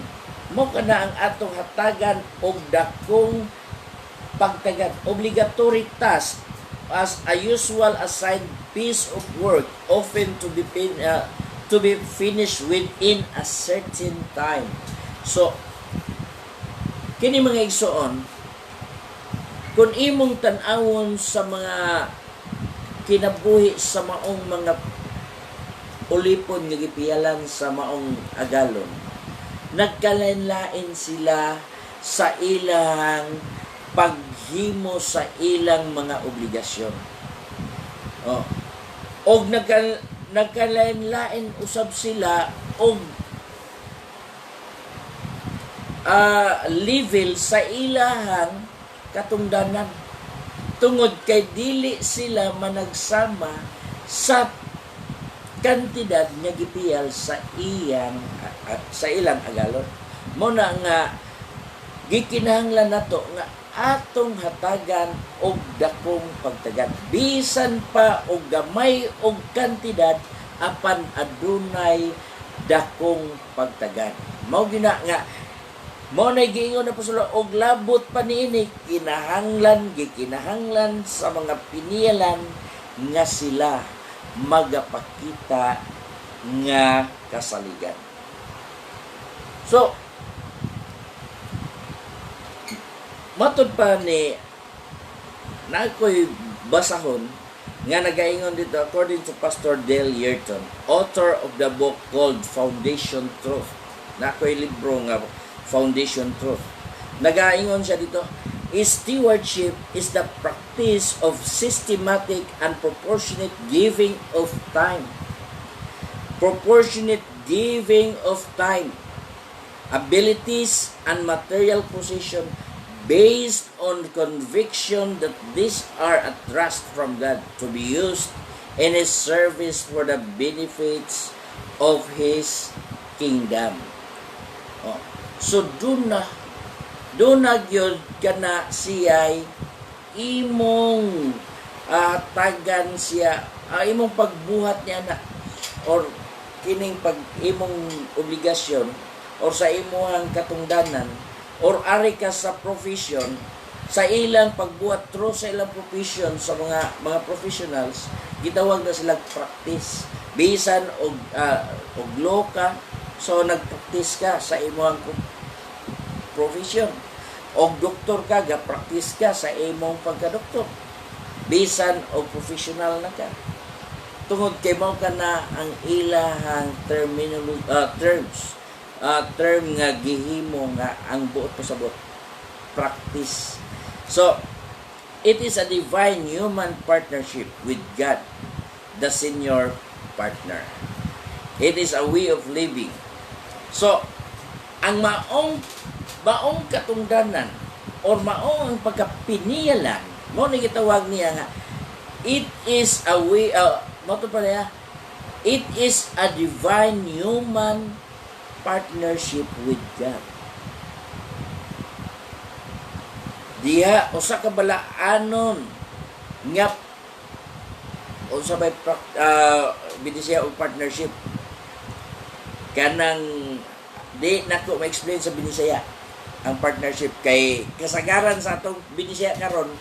mao kana ang atong hatagan og dakong pagtagad. Obligatory task as a usual assigned piece of work often to be finished within a certain time. So kini mga igsoon, kung imong tan-awon sa mga kinabuhi sa maong mga ulipon nga gipiyalan sa maong agalon, nagkalain-lain sila sa ilang paghimo sa ilang mga obligasyon. Og nagkalain-lain usab sila og level sa ilahang katungdanan, tungod kay dili sila managsama sa kantidad nga gipiyal sa ilang agalon. Mo na nga gikinahanglan nato nga atong hatagan og dakong pagtagad, bisan pa og gamay og kantidad apan adunay dakong pagtagad. Mao gina nga mo na giingon na Apostol, og labot pa niini gikinahanglan sa mga piniyalan nga sila magapakita nga kasaligan. So matud pa ni na ako'y basahon nga nagaingon dito according to Pastor Dale Yerton, author of the book called Foundation Truth. Na ako'y libro nga Foundation Truth. Nagaingon siya dito, stewardship is the practice of systematic and proportionate giving of time. Proportionate giving of time, abilities, and material possession based on conviction that these are a trust from God to be used in His service for the benefits of His kingdom. So doon na gyud kana siya'y imong tagan siya, imong pagbuhat niya na or kining imong obligasyon or sa imong katungdanan or ari ka sa profession sa ilang pagbuhat through sa ilang profession sa mga professionals, gitawag na silang practice bisan og law ka, so nagpractice ka sa imong profession. Og doktor ka, ga-practice ka sa imong pagka-doktor. Bisan og professional na ka. Tungod kay mao ka na ang ilahang term nga gihimo nga ang buot pasabot. Practice. So, it is a divine human partnership with God, the senior partner. It is a way of living. So, ang maong katungdanan or maong pagkapiniyalan, mo ni gitawag niya nga, it is a way, it is a divine human partnership with God. Diha usa ka balaanon nga usa bay binisya og partnership kanang di nako ma-explain sa binisaya ang partnership kay kasagaran sa atong binisaya karon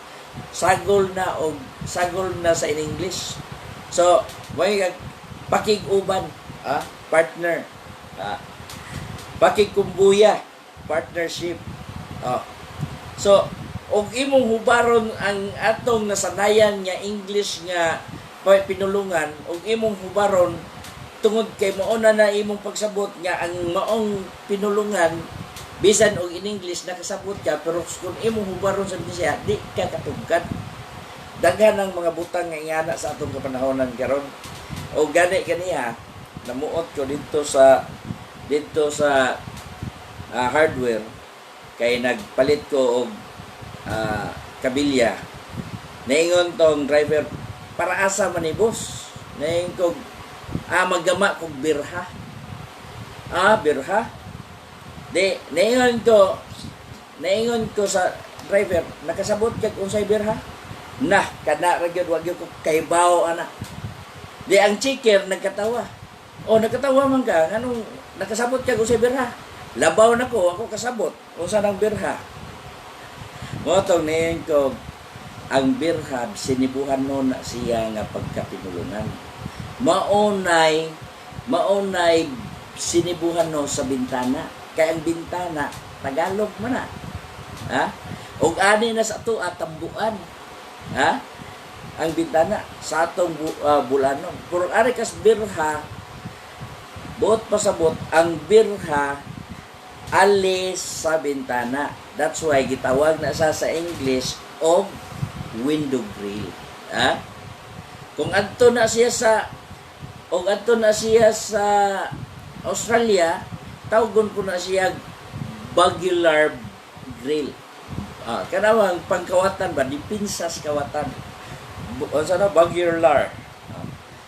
sagol na sa in English. So may pakig-uban partner, pakigkumbuya partnership. So og imong hubaron ang atong nasanayan nga English nga pinulungan, og imong hubaron tungod kay mauna na imong pagsabot nga ang maong pinulungan bisan og in English nakasabot ka, pero kung imong hubaron sa Bisaya di ka katugkad. Daghan ang mga butang nga ingana sa atong kapanahonan karon. O gani kaniya, namuot ko dito sa hardware kay nagpalit ko og kabilya. Naingon tong driver, para asa man ni boss? Naingon ko, maggama kog birha. Birha? Naingon ko sa driver, nakasabot kag unsay birha? Nah, kana ra gyud wa gyud ko kaybaw ana. Di ang checker nagkatawa. Nagkatawa man ka, nganong nakasabot kag unsay birha? Labaw na ko, ako kasabot. Unsa nang birha? Motong naingon ko, ang birha sinibuhan no na siya nga pagkapinulungan. Maunay sinibuhan no sa bintana. Kaya ang bintana Tagalog man na. Ug ani na sa ato tambuan. Ang bintana sa atong bulanon. Pero ari kas birha buot pasabot ang birha alis sa bintana. That's why gitawag na sa English og window grill. Kung adto na siya sa Australia, tawgon ko na siya bagular grill. Kanawang pangkawatan ba, dipinsas kawatan. Bagular.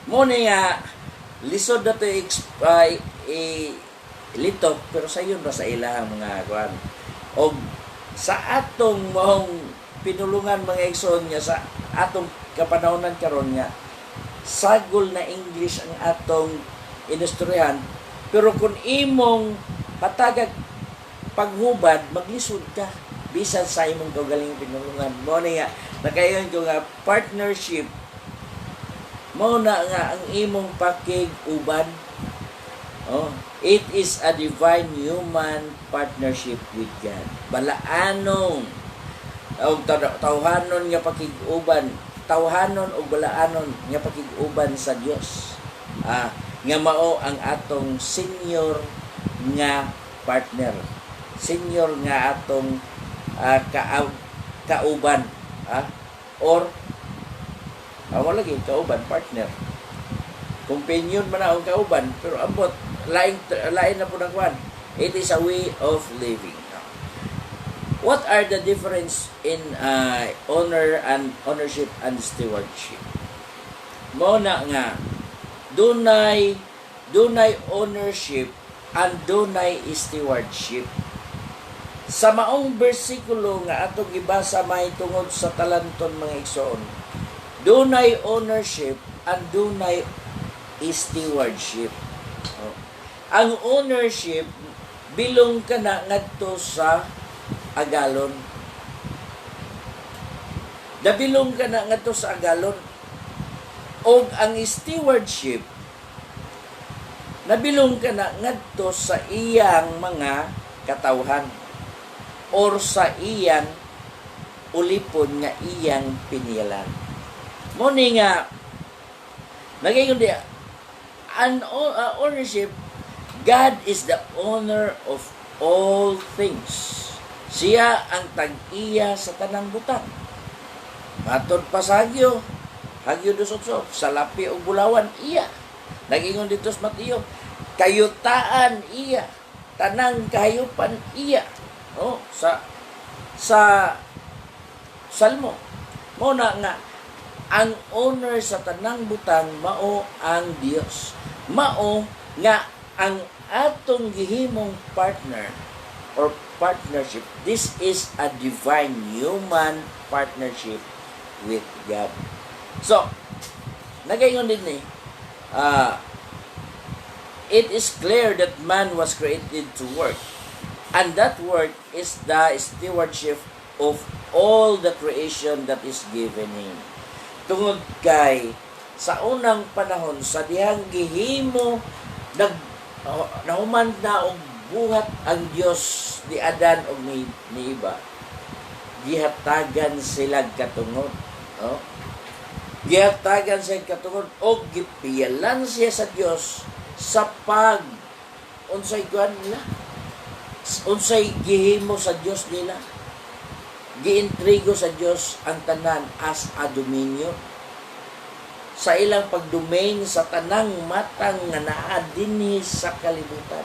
Mo nga lisod na to litok, pero sayon ba sa ilahang mga kuan. O sa atong mahong pinulungan mga igsoon niya, sa atong kapanahonan karon nga, sagol na English ang atong inusturyahan, pero kung imong patagag paghubad, maglisod ka bisan sa imong kagaling pinulungan. Mo nga nakayon ko nga partnership mo na nga ang imong pakig-uban. It is a divine human partnership with God. Balaanong o tawhanon nga pakig-uban, tawhanon o balaanon nga pakig-uban sa Dios. Nga mao ang atong senior nga partner. Senior nga atong kauban. Or wala lagi kauban, partner. Companion man ang kauban, pero ambot lain na po nagwan. It is a way of living. What are the difference in ownership and stewardship? Mo na nga dunay ownership and dunay stewardship. Sa maong bersikulo nga atong gibasa may tungod sa talanton mga igsoon, dunay ownership and dunay stewardship. Ang ownership bilong ka na ngadto sa agalon. Nabilong ka na ngadto sa agalon. Og ang stewardship nabilong ka na ngadto sa iyang mga katawhan or sa iyang ulipon nga iyang pinilan. Mo ni nga nagayon di ownership. God is the owner of all things. Siya ang tag-iya sa tanang butang. Matod pa sa Hagyo 2:8, sa lapi o bulawan, iya. Nagingon dito sa Mateo, kayutaan, iya. Tanang kahayupan, iya. Sa Salmo. Muna nga, ang owner sa tanang butang, mao ang Dios. Mao nga ang atong gihimong partner or partnership. This is a divine human partnership with God. So, nagayon din it is clear that man was created to work. And that work is the stewardship of all the creation that is given him. Tungod kay, sa unang panahon, sa dihang gihimo, nahuman na og buhat ang Dios ni Adan o ni Eva. Gihatagan sila katungod. Gihatagan sila katungod o gipiyalan siya sa Dios sa unsay kuan nila. Unsay gihimo sa Dios nila. Giintrigo sa Dios ang tanan as a dominion. sa ilang pagdomain sa tanang matang nga naa dinhi sa kalibutan,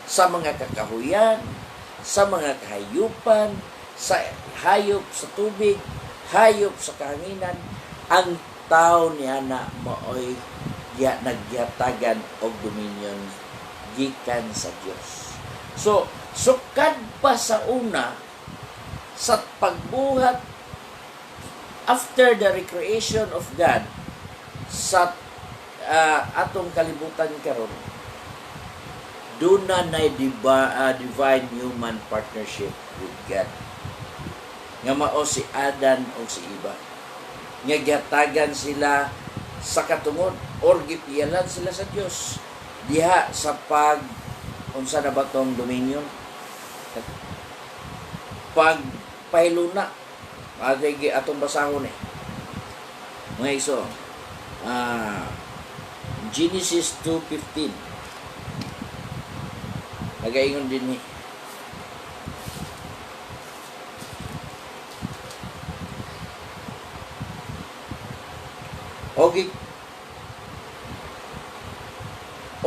sa mga kakahuyan, sa mga kahayupan, sa hayop sa tubig, hayop sa kahanginan. Ang tao niya na maoy nagyatagan og dominion gikan sa Dios. So sukad pa sa una sa pagbuhat after the recreation of God sa atong kalibutan karon, doon na divine human partnership with God. Nga mao si Adan o si Eva. Nga gyatagan sila sa katungod or gipiyalan sila sa Dios diha sa unsa na ba tong dominion? Pagpahiluna. Adigi atong basahon mga iso. Genesis 2:15. Nagaingon din ni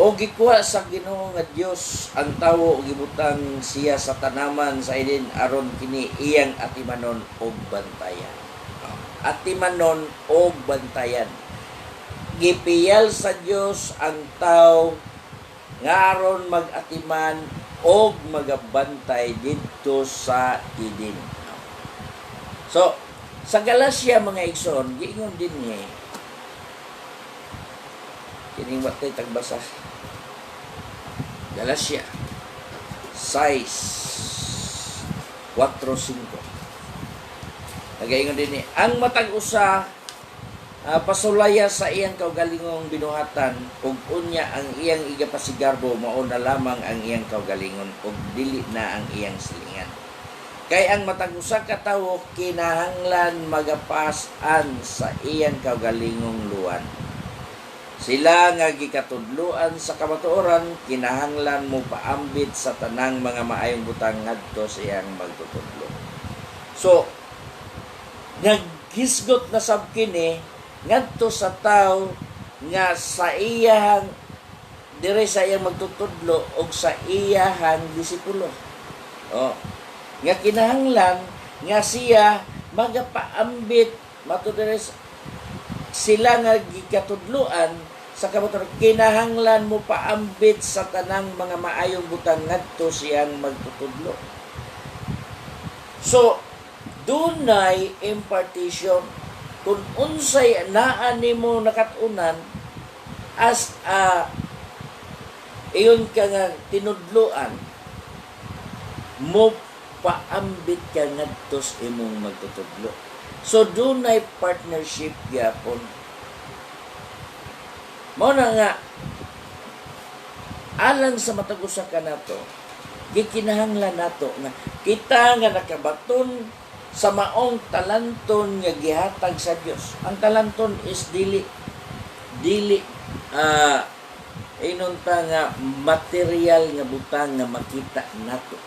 O gikuha sa Ginoo nga Dios ang tawo ug gibutang siya sa tanaman sa Eden aron kini iyang atimanon og bantayan. Atimanon og bantayan. Gipiyal sa Dios ang tawo nga aron mag-atiman og magabantay didto sa Eden. So, sa Galacia mga igsoon, giingon din niya kining watay tagbasa. Galacia 6:4-5. Nagaingon din ni ang matag usa pasulaya sa iyang kaugalingong binuhatan ug unya ang iyang igapasigarbo mao na lamang ang iyang kaugalingon ug dili na ang iyang silingan. Kay ang matag usa ka tawo kinahanglan magapasan sa iyang kaugalingong luwan. Sila nga gikatudloan sa kamatuoran kinahanglan mo paambit sa tanang mga maayong butang ngadto sa iyang magtutudlo. So naghisgot na sab kini ngadto sa tawo nga sa iyang dire sa iyang magtutudlo og sa iyang disipulo. Nga kinahanglan nga siya magapaambit matudres sila nga gikatudloan sa kamatuoran kinahanglan mo paambit sa tanang mga maayong butang ngadto siyang magtutudlo. So dunay impartition kung unsay naa nimo nakatunan as iyon ka nga tinudloan mo paambit ka ngadto sa imong magtutudlo. So dunay partnership gyapon. Mao na nga alang sa matag usa ka nato gikinahanglan nato nga kita nga nakabaton sa maong talanton nga gihatag sa Dios. Ang talanton is dili inunta nga material nga butang nga makita nato.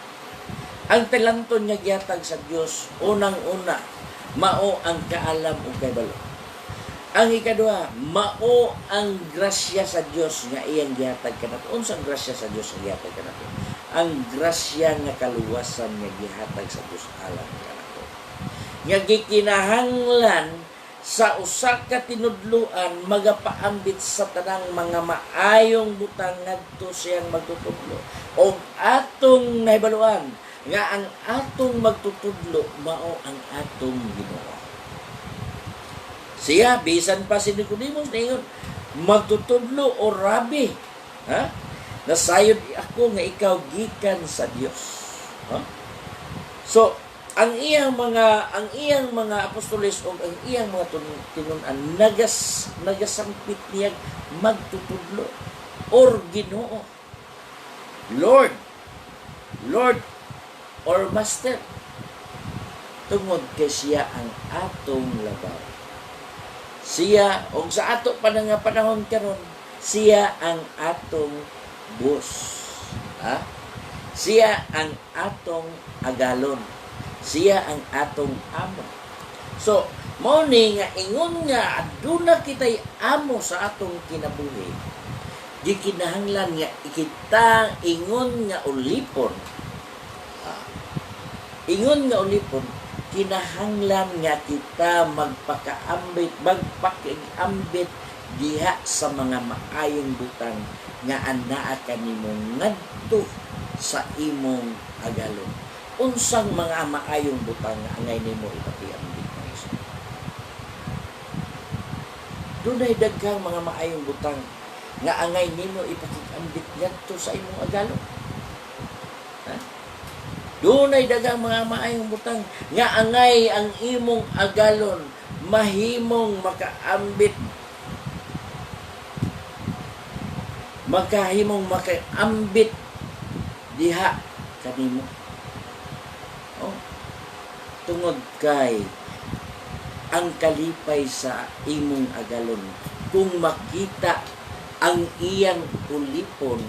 Ang talanton nga gihatag sa Dios unang-una mao ang kaalam ug kaybalo. Ang ikaduha, mao ang grasya sa Dios nga iyang gihatag kanato. Unsang grasya sa Dios nga gihatag kanato? Ang grasya nga kaluwasan nga gihatag sa Dios alang kanato. Nga gikinahanglan sa usa ka tinudloan magapaambit sa tanang mga maayong butang ngadto siyang magtutudlo. Og atong nahibaluan nga ang atong magtutudlo mao ang atong Ginoo. Siya bisan pa si Nicodemos ningon magtutudlo o Rabi, nasayod ako nga ikaw gikan sa Dios. So ang iyang mga apostoles o ang iyang mga tinunan nagasampit niya magtutudlo or Ginoo, Lord or Master, tungod kay siya ang atong labaw. Siya og sa ato pa nga panahon karon siya ang atong boss. Siya ang atong agalon. Siya ang atong amo. So, mao ni nga ingon nga aduna kitay amo sa atong kinabuhi. Di kinahanglan nga kita ingon nga ulipon. Ingon nga ulipon, kinahanglan nga kita magpakiambit diha sa mga maayong butang nga anaa kanimo ngadto sa imong agalon. Unsang mga maayong butang nga angay nimo ipakiambit mga igsoon? Dunay daghang mga maayong butang nga angay nimo ipakiambit ngadto sa imong agalon. Dunay daghang mga maayong butang nga angay ang imong agalon mahimong makaambit diha kanimo. Tungod kay ang kalipay sa imong agalon kung makita ang iyang ulipon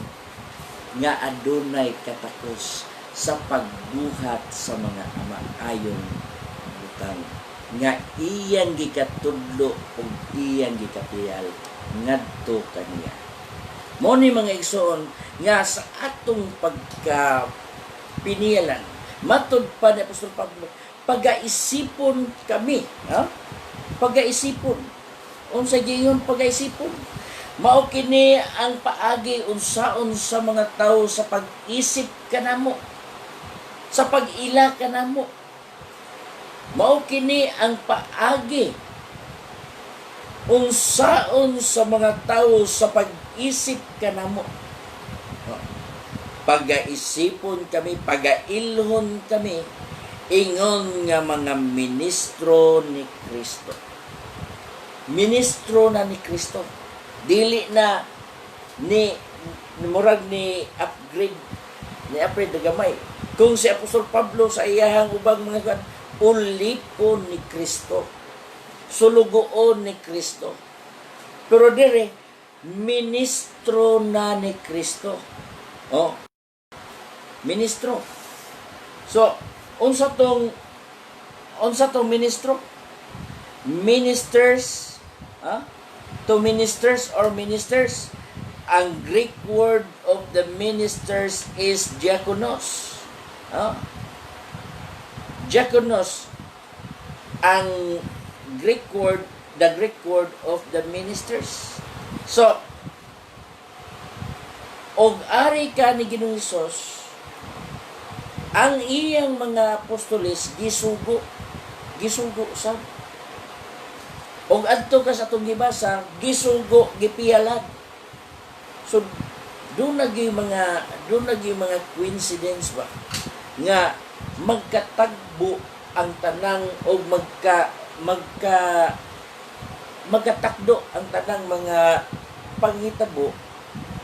nga adunay katakos sa pagbuhat sa mga maayong butang nga iyang gikatudlo ug iyang gikapiyal ngadto kaniya. Mao ni mga igsoon nga sa atong pagkapinialan matud pa ni Apostol Pablo, pagaisipon kami, pagaisipon. Unsa giingon pagaisipon? Mao kini ang paagi unsaon sa mga tawo sa pag-isip kanamo, sa pag-ila kanamo. Mao kini ang paagi unsaon sa mga tawo sa pag-isip kanamo. Pagaisipon kami, pagailhon kami, ingon nga mga ministro ni Kristo. Ministro na ni Kristo. Dili na ni murag ni upgrade na gamay. Kung si Apostol Pablo sa iyahang ubang mga ulipon ni Kristo, sulugoon ni Kristo. Pero dire ministro na ni Kristo. Ministro. So, unsa tong ministro? Ministers, to ministers or ministers. Ang Greek word of the ministers is diakonos. Diakonos ang the Greek word of the ministers. So, og ari ka ni Ginoong Hesus, ang iyang mga apostoles gisugo sad. Og adto ka sa atong gibasa, gisugo gipiyalan. So doon naging mga coincidence ba nga magkatagbo ang tanang o magkatakdo ang tanang mga panghitabo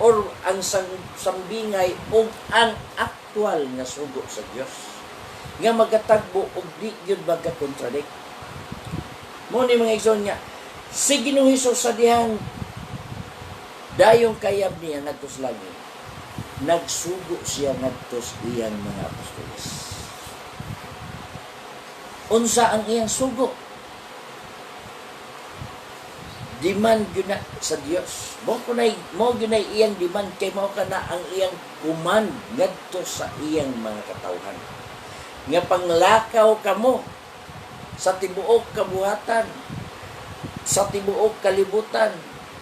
or ang sambingay o ang aktual nga sugo sa Dios nga magkatagbo og di gyud magka-contradict. Mo ni mga igsoon nga si Ginoong Hesus sa dihang dayong kayab niya ngadto sa langit, nagsugo siya ngadto sa iyang mga apostoles. Unsa ang iyang sugo? Demand yun na sa Dios. Mo ginay iyang demand kay mao kana ang iyang command ngadto sa iyang mga katawhan. Nga panglakaw kamo sa tibuok kabuhatan, sa tibuok kalibutan,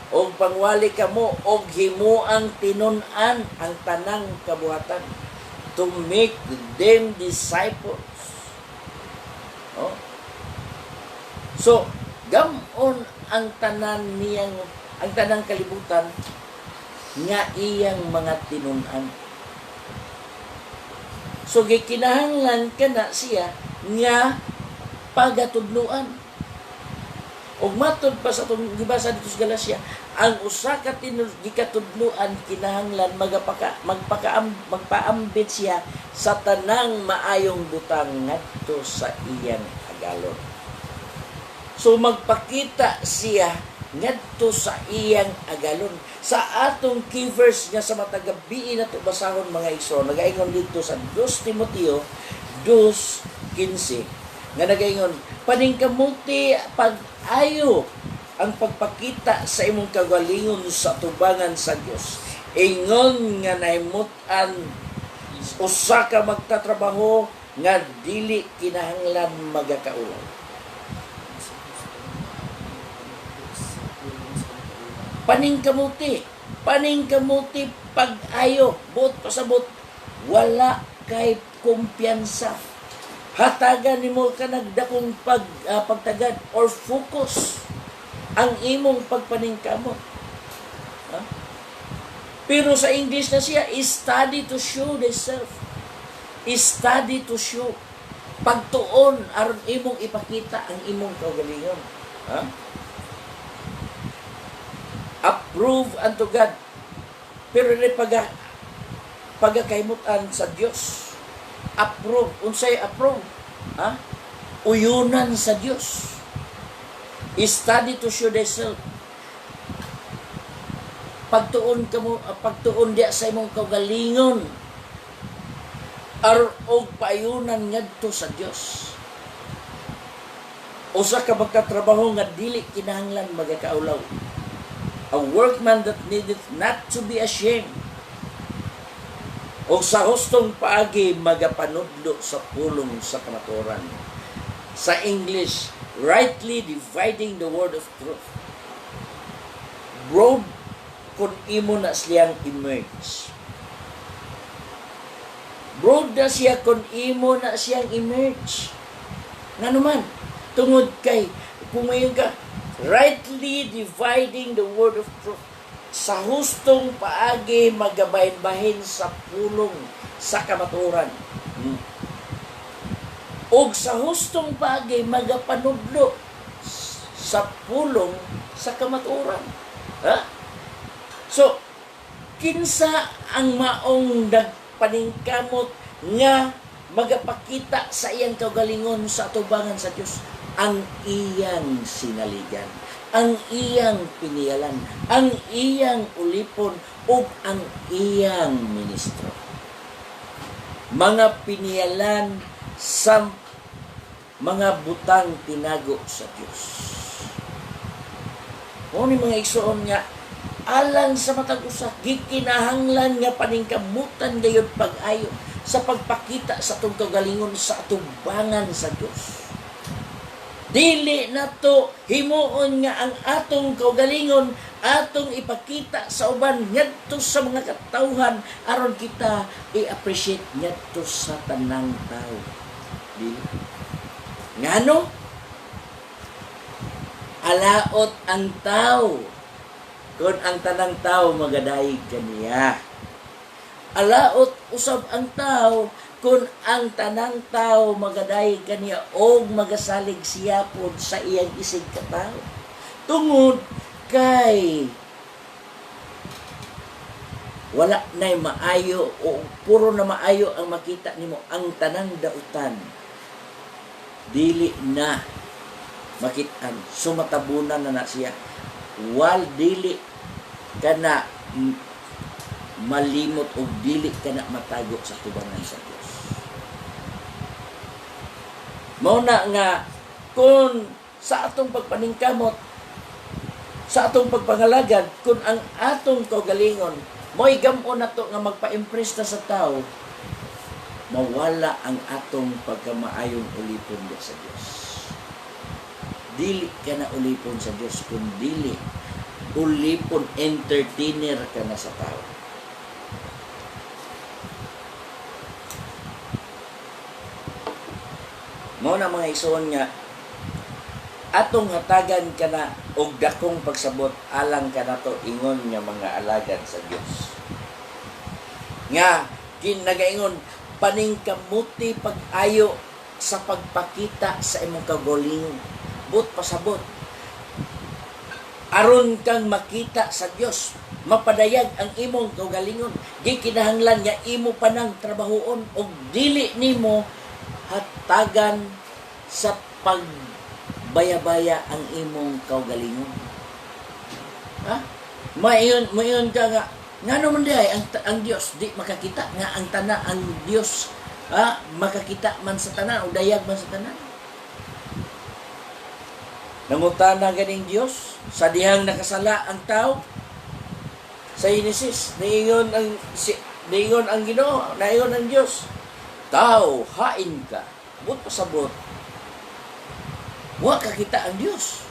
og pangwali kamo og himuang tinun-an ang tanang kabuhatan to make them disciples. So gamon ang tanang kalibutan nga iyang mga tinun-an. So gikinahanglan kana siya nga pagatudloan. Og matod pa sa itong gibasa dito sa Galacia, ang usa ka gikatudloan kinahanglan magpaambit siya sa tanang maayong butang ngadto sa iyang agalon. So magpakita siya ngadto sa iyang agalon. Sa atong key verse nga sa matagabi nato basahon mga igsoon, nagaingon dito sa 2 Timoteo 2:15. nga nagaingon, paningkamuti pag-ayo ang pagpakita sa imong kagalingon sa tubangan sa Dios. Ingon nga nahimutan usa ka magtatrabaho nga dili kinahanglan magakaulaw. Paningkamuti pag-ayo, buot pasabot, wala kay kumpiyansa. Hatagan nimo ka nagdakong pagtagad or focus ang imong pagpaningkamot. Ha? Pero sa English na siya, study to show thyself. Study to show. Pagtuon aron imong ipakita ang imong kaugalingon. Ha? Approve unto God. Pero rin pagkakaimutan sa Dios. Approve. Unsay approve? Ha? Uyunan sa Dios. Study to show thyself. Pagtuon diya sa imong kaugalingon. Og paayunan ngadto sa Dios. Usa ka magkatrabaho nga dili kinahanglan magakaulaw. A workman that needeth not to be ashamed. O sa hustong paagi magapanudlo sa pulong sa kamatuoran. Sa English, rightly dividing the word of truth. Broad kung imo na siyang emerge. Broad na siya kung imo na siyang emerge. Nga naman, tungod kay, kung mayon ka, rightly dividing the word of truth. Sa hustong paagi magabahin-bahin sa pulong sa kamatuoran. Og sa hustong paagi magapanudlo sa pulong sa kamatuoran. Ha? So, kinsa ang maong nagpaningkamot nga magapakita sa iyang kaugalingon sa atubangan sa Dios? Ang iyang sinaligan, ang iyang piniyalan, ang iyang ulipon, ug ang iyang ministro. Mga piniyalan sa mga butang tinago sa Dios. Ni mga igsoon nga, alang sa matag usa, gikinahanglan nga paningkamutan gayud pag-ayo sa pagpakita sa atong kaugalingon sa atubangan sa Dios. Dili na to himuon nga ang atong kaugalingon atong ipakita sa uban ngadto sa mga katawhan aron kita i-appreciate ngadto sa tanang tao. Dili. Ngano? Alaot ang tao kung ang tanang tao magadayeg kaniya. Alaot usab ang tao kung ang tanang tao magadayeg kaniya o magasalig siya pod sa iyang isig katao. Tungod kay wala na'y maayo o puro na maayo ang makita nimo ang tanang dautan. Dili na makitaan. Sumatabunan na siya. Wal dili kana malimot o dili kana matago sa tubangan sa Dios. Mao na nga kung sa atong pagpaningkamot, sa atong pagpangalagad, kung ang atong kaugalingon mo'y gamon nato nga magpa-impress na sa tao, mawala ang atong pagkamaayong ulipon sa Dios. Dili ka na ulipon sa Dios, kung dili ulipon entertainer ka na sa tao. Mao na mga igsoon nga atong hatagan ka na og dakong pagsabot alang ka nato ingon nga mga alagad sa Dios. Nga kinagaingon paningkamuti pag-ayo sa pagpakita sa imong kaugalingon. But pasabot aron kang makita sa Dios, mapadayag ang imong kaugalingon. Di kinahanglan nga imo panang trabahoon og dili nimo hatagan sa pagbaya-baya ang imong kaugalingon. Ha? Mayon ka nga naman di ay ang Dios di makakita nga ang Dios makakita man sa tanan o dayag man sa tanan. Nangutana ganing Dios sa dihang nakasala ang tao. Sa Genesis, niingon ang Ginoo, naingon ang Dios, tao, hain ka. But pasabot, wa kakita ang Dios.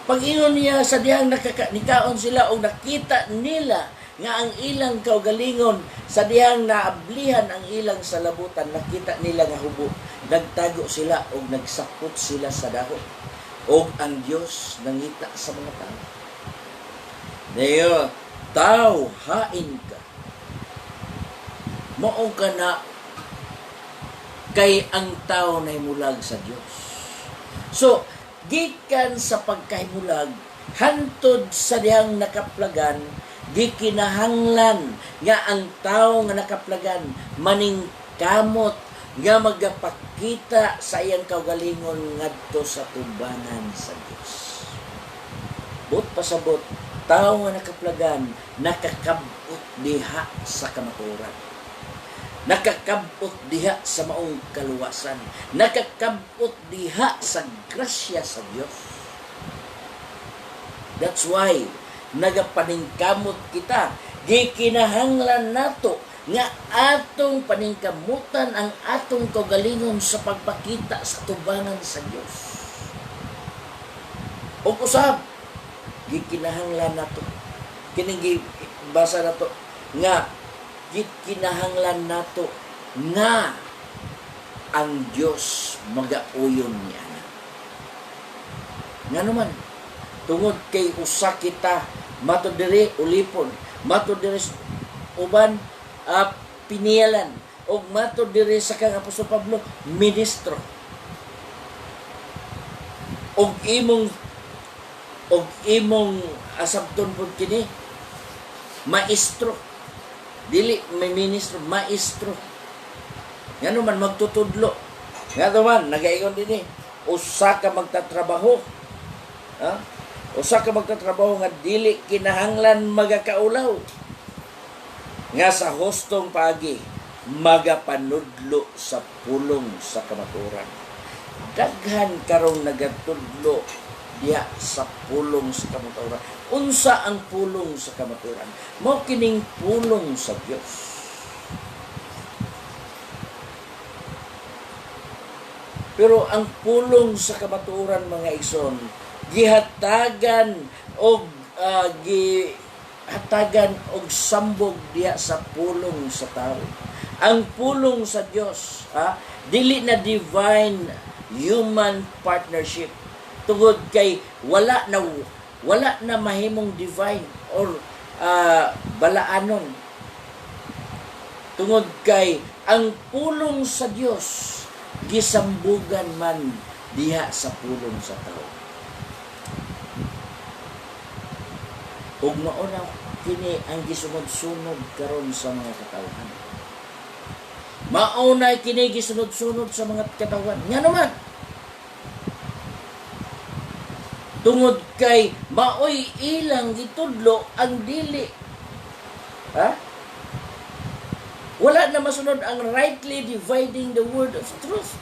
Pag-ingon niya sa dihang nikaon sila o nakita nila nga ang ilang kaugalingon sa dihang naablihan ang ilang salabutan, nakita nila nga hubo, nagtago sila o nagsakot sila sa dahon. O ang Diyos nangita sa mga tao. Ngayon, tao, hain ka. Mao ka na kay ang tao na himulag sa Diyos. So, gikan sa pagkahimulag, hantod sa dihang nakaplagan, gikinahanglan nga ang tao nga nakaplagan maning kamot nga magapakita sa iyang kaugalingon ngadto sa tubanan sa Dios. But pasabot, tao nga nakaplagan nakakabot diha sa kamaturan. Nakakabot diha sa maong kaluwasan. Nakakabot diha sa grasya sa Dios. That's why nagapaningkamot kita, gikinahanglan nato nga atong paningkamutan ang atong kaugalingon sa pagpakita sa tubangan sa Dios. O usab, gikinahanglan nato, kining basa nato nga gikinahanglan nato nga ang Dios magauyon niya. Nga naman, tungod kay usa kita mato diri ulipon, mato diri uban pinialan, og mato diri sa kang Apostol Pablo ministro. Og imong asabton pud kini maestro. Dili may ministro, maestro. Ngano man magtutudlo. Ngano man nagaingon dinhi, usa ka magtatrabaho. Ha? Usa ka magtatrabaho nga dili kinahanglan magakaulaw. Nga sa hustong pagi magapanudlo sa pulong sa kamaturan. Daghan karong nagatudlo diha sa pulong sa kamaturan. Unsa ang pulong sa kamaturan? Mao kining pulong sa Dios. Pero ang pulong sa kamaturan, mga igsoon, gihatagan og gihatagan og sambog diha sa pulong sa tao. Ang pulong sa Dios, dili na divine human partnership. Tungod kay wala na mahimong divine or balaanon. Tungod kay ang pulong sa Dios gisambugan man diha sa pulong sa tao. Ug mauna kini ang gisunod-sunod karon sa mga katawhan. Mauna kini gisunod-sunod sa mga katawhan. Nga naman, tungod kay maoy ilang gitudlo ang dili. Wala na masunod ang rightly dividing the word of truth.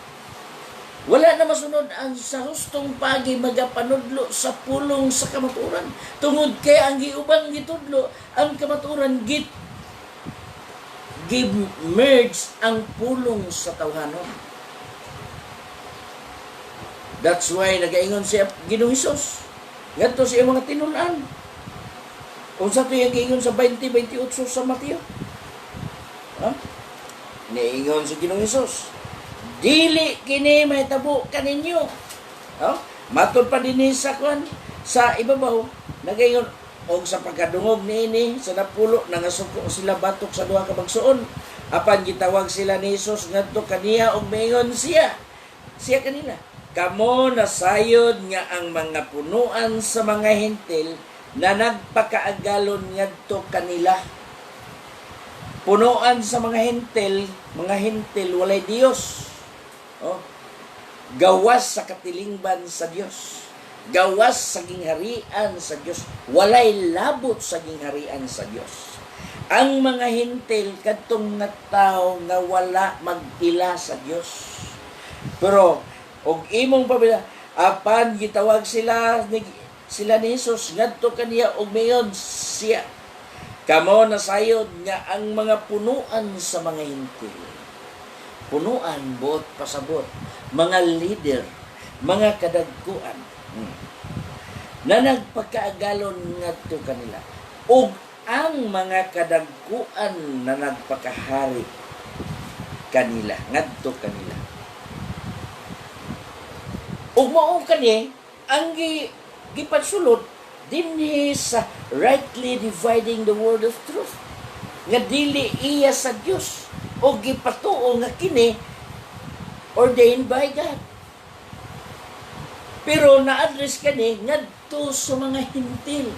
Wala na masunod ang sa hustong pagi magapanudlo sa pulong sa kamaturan. Tungod kay ang giubang gitudlo, ang kamaturan merge ang pulong sa tawhanon. That's why nagaingon siya Ginoong Hesus. Ngadto siya mga tinun-an. Unsa to yung giingon sa 20:28 sa Mateo? Niingon si Ginoong Hesus, dili kini mahitabo kaninyo. Matod pa dinhi sa sa ibabaw, nagaingon og sa pagkadungog niini sa napulo nangasuko sila batok sa duha ka bagsuon. Apan gitawag sila ni Hesus ngadto kaniya og miingon siya kanila, kamo nasayod nga ang mga punuan sa mga hentil na nagpakaagalon ngadto kanila. Punuan sa mga hentil walay Dios. Gawas sa katilingban sa Dios. Gawas sa gingharian sa Dios. Walay labot sa gingharian sa Dios. Ang mga hentil kadtong nga tao nga wala mag-ila sa Dios. Pero Og imong pabila apan gitawag sila ni Jesus ngadto kaniya og mayon siya. Kamo na sayod nga ang mga punuan sa mga hintil. Punuan buot pasabot, mga leader, mga kadagkuan. Na nagpakaagalon ngadto kanila. Og ang mga kadagkuan na nagpakahari kanila, ngadto kanila. Ug mao kani ang gipagsulod dinhi sa rightly dividing the word of truth. Nga dili iya sa Dios o gipatuo nga kini ordained by God. Pero na-address kani ngadto sa mga hintil.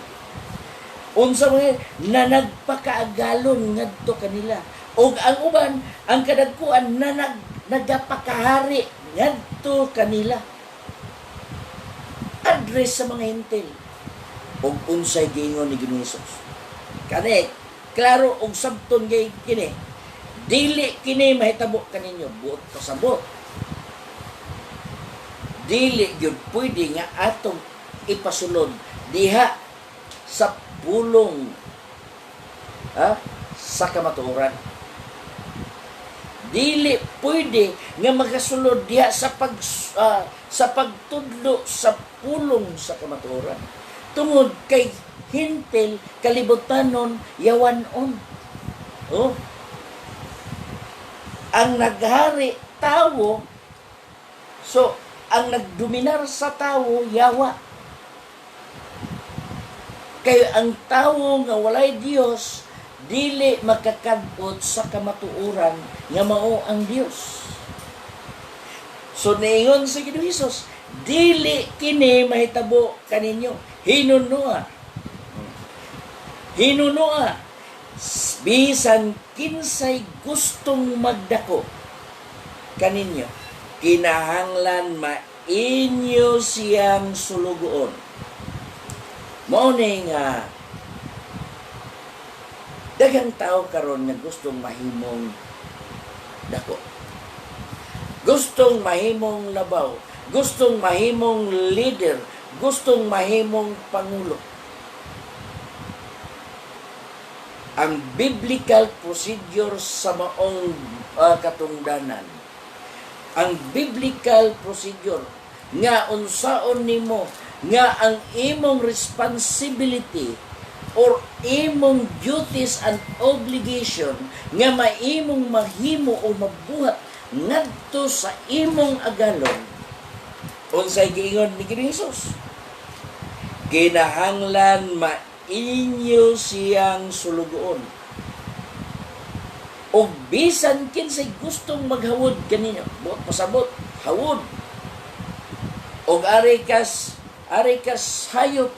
Unsa mga na nagpakaagalon ngadto kanila. Og ang uban ang kadagkuan na nagapakahari ngadto kanila. Address sa mga hintil. Og unsay giingon ni Hesus. Kani klaro og sabton gay kini. Dili kini mahitabo kaninyo buot pasabot. Dili gyud pwede nga atong ipasulod diha sa pulong sa kamatuoran. Dili pwede nga magasulod diha sa pagtudlo sa pulong sa kamatuoran. Tungod kay hintil kalibutanon yawanon. Ang naghari tawo, so ang nagdominar sa tawo yawa. Kay ang tawo nga walay Dios dili makakadot sa kamatuoran nga mao ang Dios. So niingon sa Hesus, dili kini mahitabo kaninyo. Hinunua. Bisan kinsay gustong magdako kaninyo, kinahanglan mainyo siyang sulugoon. Mao ni nga daghang tao karon nga gustong mahimong dako. Gustong mahimong labaw, gustong mahimong leader, gustong mahimong pangulo. Ang biblical procedure sa maong katungdanan, ang biblical procedure nga unsaon nimo nga ang imong responsibility or imong duties and obligation nga maimong mahimo o mabuhat ngadto sa imong agalon. Unsay giingon ni Hesus? Kinahanglan inyo siyang sulugoon. O bisan kinsay gustong maghawod kanino, buot pasabot, hawod. O ari kas hayop,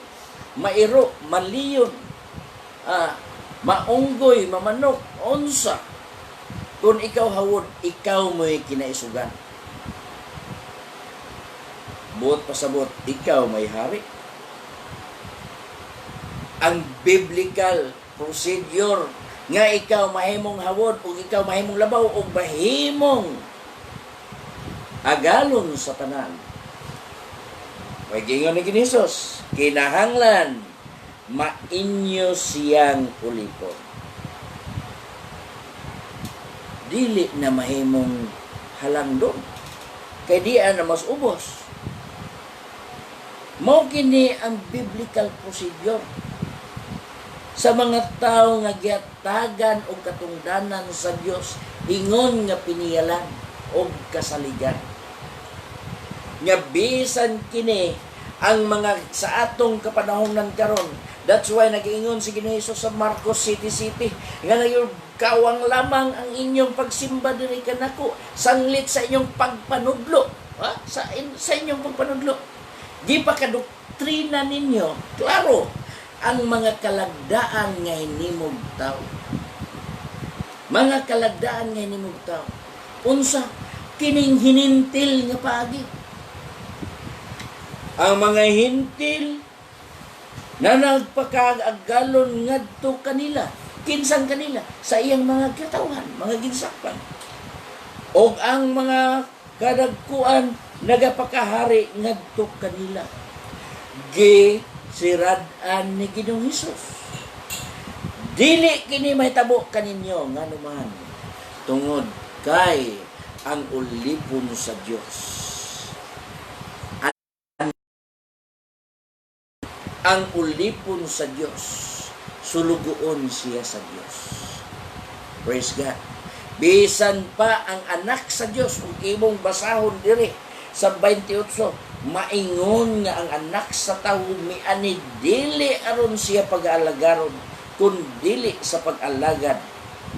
mairo, maliyon, maunggoy, mamanok, unsa. Kung ikaw hawod, ikaw mo'y kinaisugan. Buot pasabot, ikaw may hari. Ang biblical procedure nga ikaw mahimong hawod o ikaw mahimong labaw o mahimong agalon sa tanan. May gingon ni Hesus, kinahanglan mainyo siyang ulipon. Dili na mahimong halangdon. Kay diyan na mas ubos. Mao kini ang biblical procedure sa mga tao nga giatagan og katungdanan sa Dios, ingon nga piniyalan og kasaligan. Nga bisan kini ang mga sa atong kapanahonan karon. That's why nag-ingon si Hesus sa Marcos City nga kawang lamang ang inyong pagsimba diri kanako, sanglit sa inyong pagpanudlo, sa inyong pagpanudlo. Di pa kadoktrina ninyo, klaro, ang mga kalagdaan nga hinimog tao. Mga kalagdaan nga hinimog tao. Unsa? Kining hinintil nga paagi. Ang mga hintil na nagpakaagalon ngadto kanila, kinsang kanila, sa iyang mga katawan, mga ginsakpan. O ang mga kadagkuan, nagapakahari ngadto kanila. Gisirad-an ni Ginoong Hesus. Dili kini mahitabo kaninyo nganuman tungod kay ang ulipon sa Dios. Ang ulipon sa Dios, sulugoon siya sa Dios. Praise God. Bisan pa ang anak sa Dios, kung imong basahon diri sa 28, maingon nga ang anak sa tawo miani dili aron siya pag-alagaron, kun dili sa pag-alagad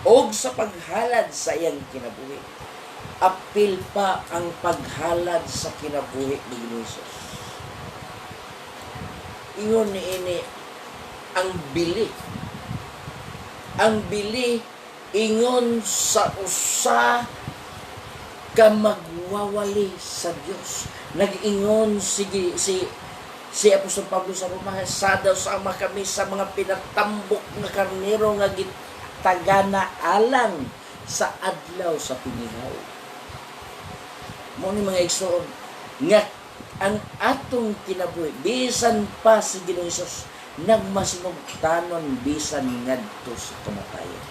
o sa paghalad sa iyang kinabuhi. Apil pa ang paghalad sa kinabuhi ni Jesus. Ingon niini ang bili. Ang bili ingon sa usa ka magwawali sa Dios. Nag-ingon si Apostol Pablo sa Roma, sadaw sama kami sa mga pinatambok nga karnero nga gitagana alang sa adlaw sa pinihaw. Mo ni mga igsoon nga ang atong kinabuhi bisan pa si Ginoong Hesus nagmasinugtanon bisan ngadto sa kamatayon.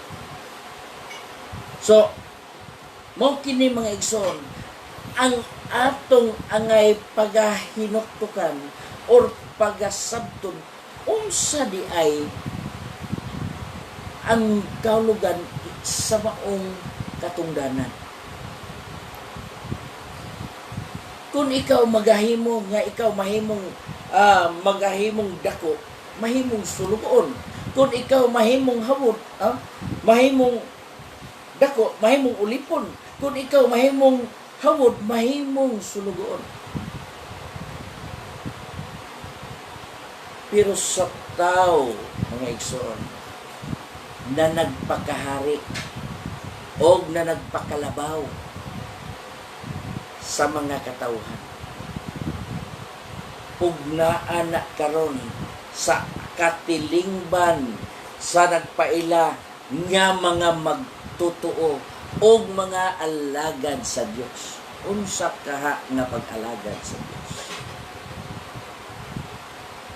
So mo kini mga igsoon ang atong angay pagahinuktukan or pagasabton unsa di ay ang kaulugan sa maong katungdanan. Kung ikaw magahimo nga ikaw mahimong magahimong dako, mahimong sulugoon. Kung ikaw mahimong hawod, mahimong dako, mahimong ulipon. Kung ikaw mahimong hawod, mahimong sulugoon. Pero sa tao, mga igsoon, na nagpakahari o na nagpakalabaw sa mga katawhan, ug naa karon sa katilingban sa nagpaila nga mga magtutuo o mga alagad sa Dios. Unsa kaha nga pag-alagad sa Dios?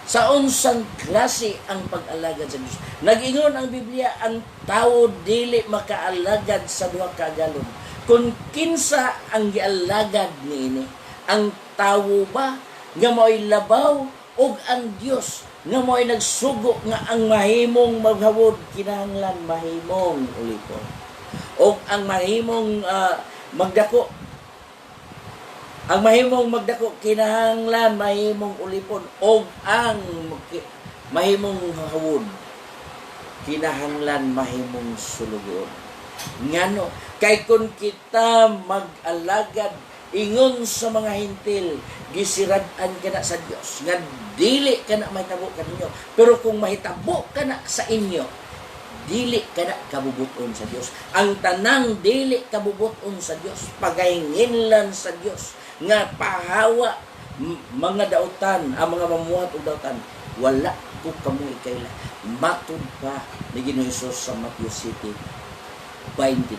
Sa unsang klase ang pag-alagad sa Dios? Nag-ingon ang Biblia, ang tao dili makaalagad sa duha ka galon. Kung kinsa ang gialagad niini, ang tawo ba nga mo'y labaw o ang Dios nga mo'y nagsugo nga ang mahimong maghawod kinahanglan mahimong ulipon. O ang mahimong magdako, ang mahimong magdako kinahanglan mahimong ulipon. O ang mahimong hawod kinahanglan mahimong sulugon. Ngano? Kay kung kita mag-alagad ingon sa mga hintil, gisirad-an ka na sa Dios, nga dili ka na mahitabo kaninyo. Pero kung mahitabo ka na sa inyo, dili ka na kabubuton sa Dios. Ang tanang dili kabubuton sa Dios, pagahinginlan sa Dios, nga pahawa mga dautan, ang mga mamuhat o dautan, wala ko kamoy kaila. Matud pa ni Ginoong Hesus sa Matthew City 23.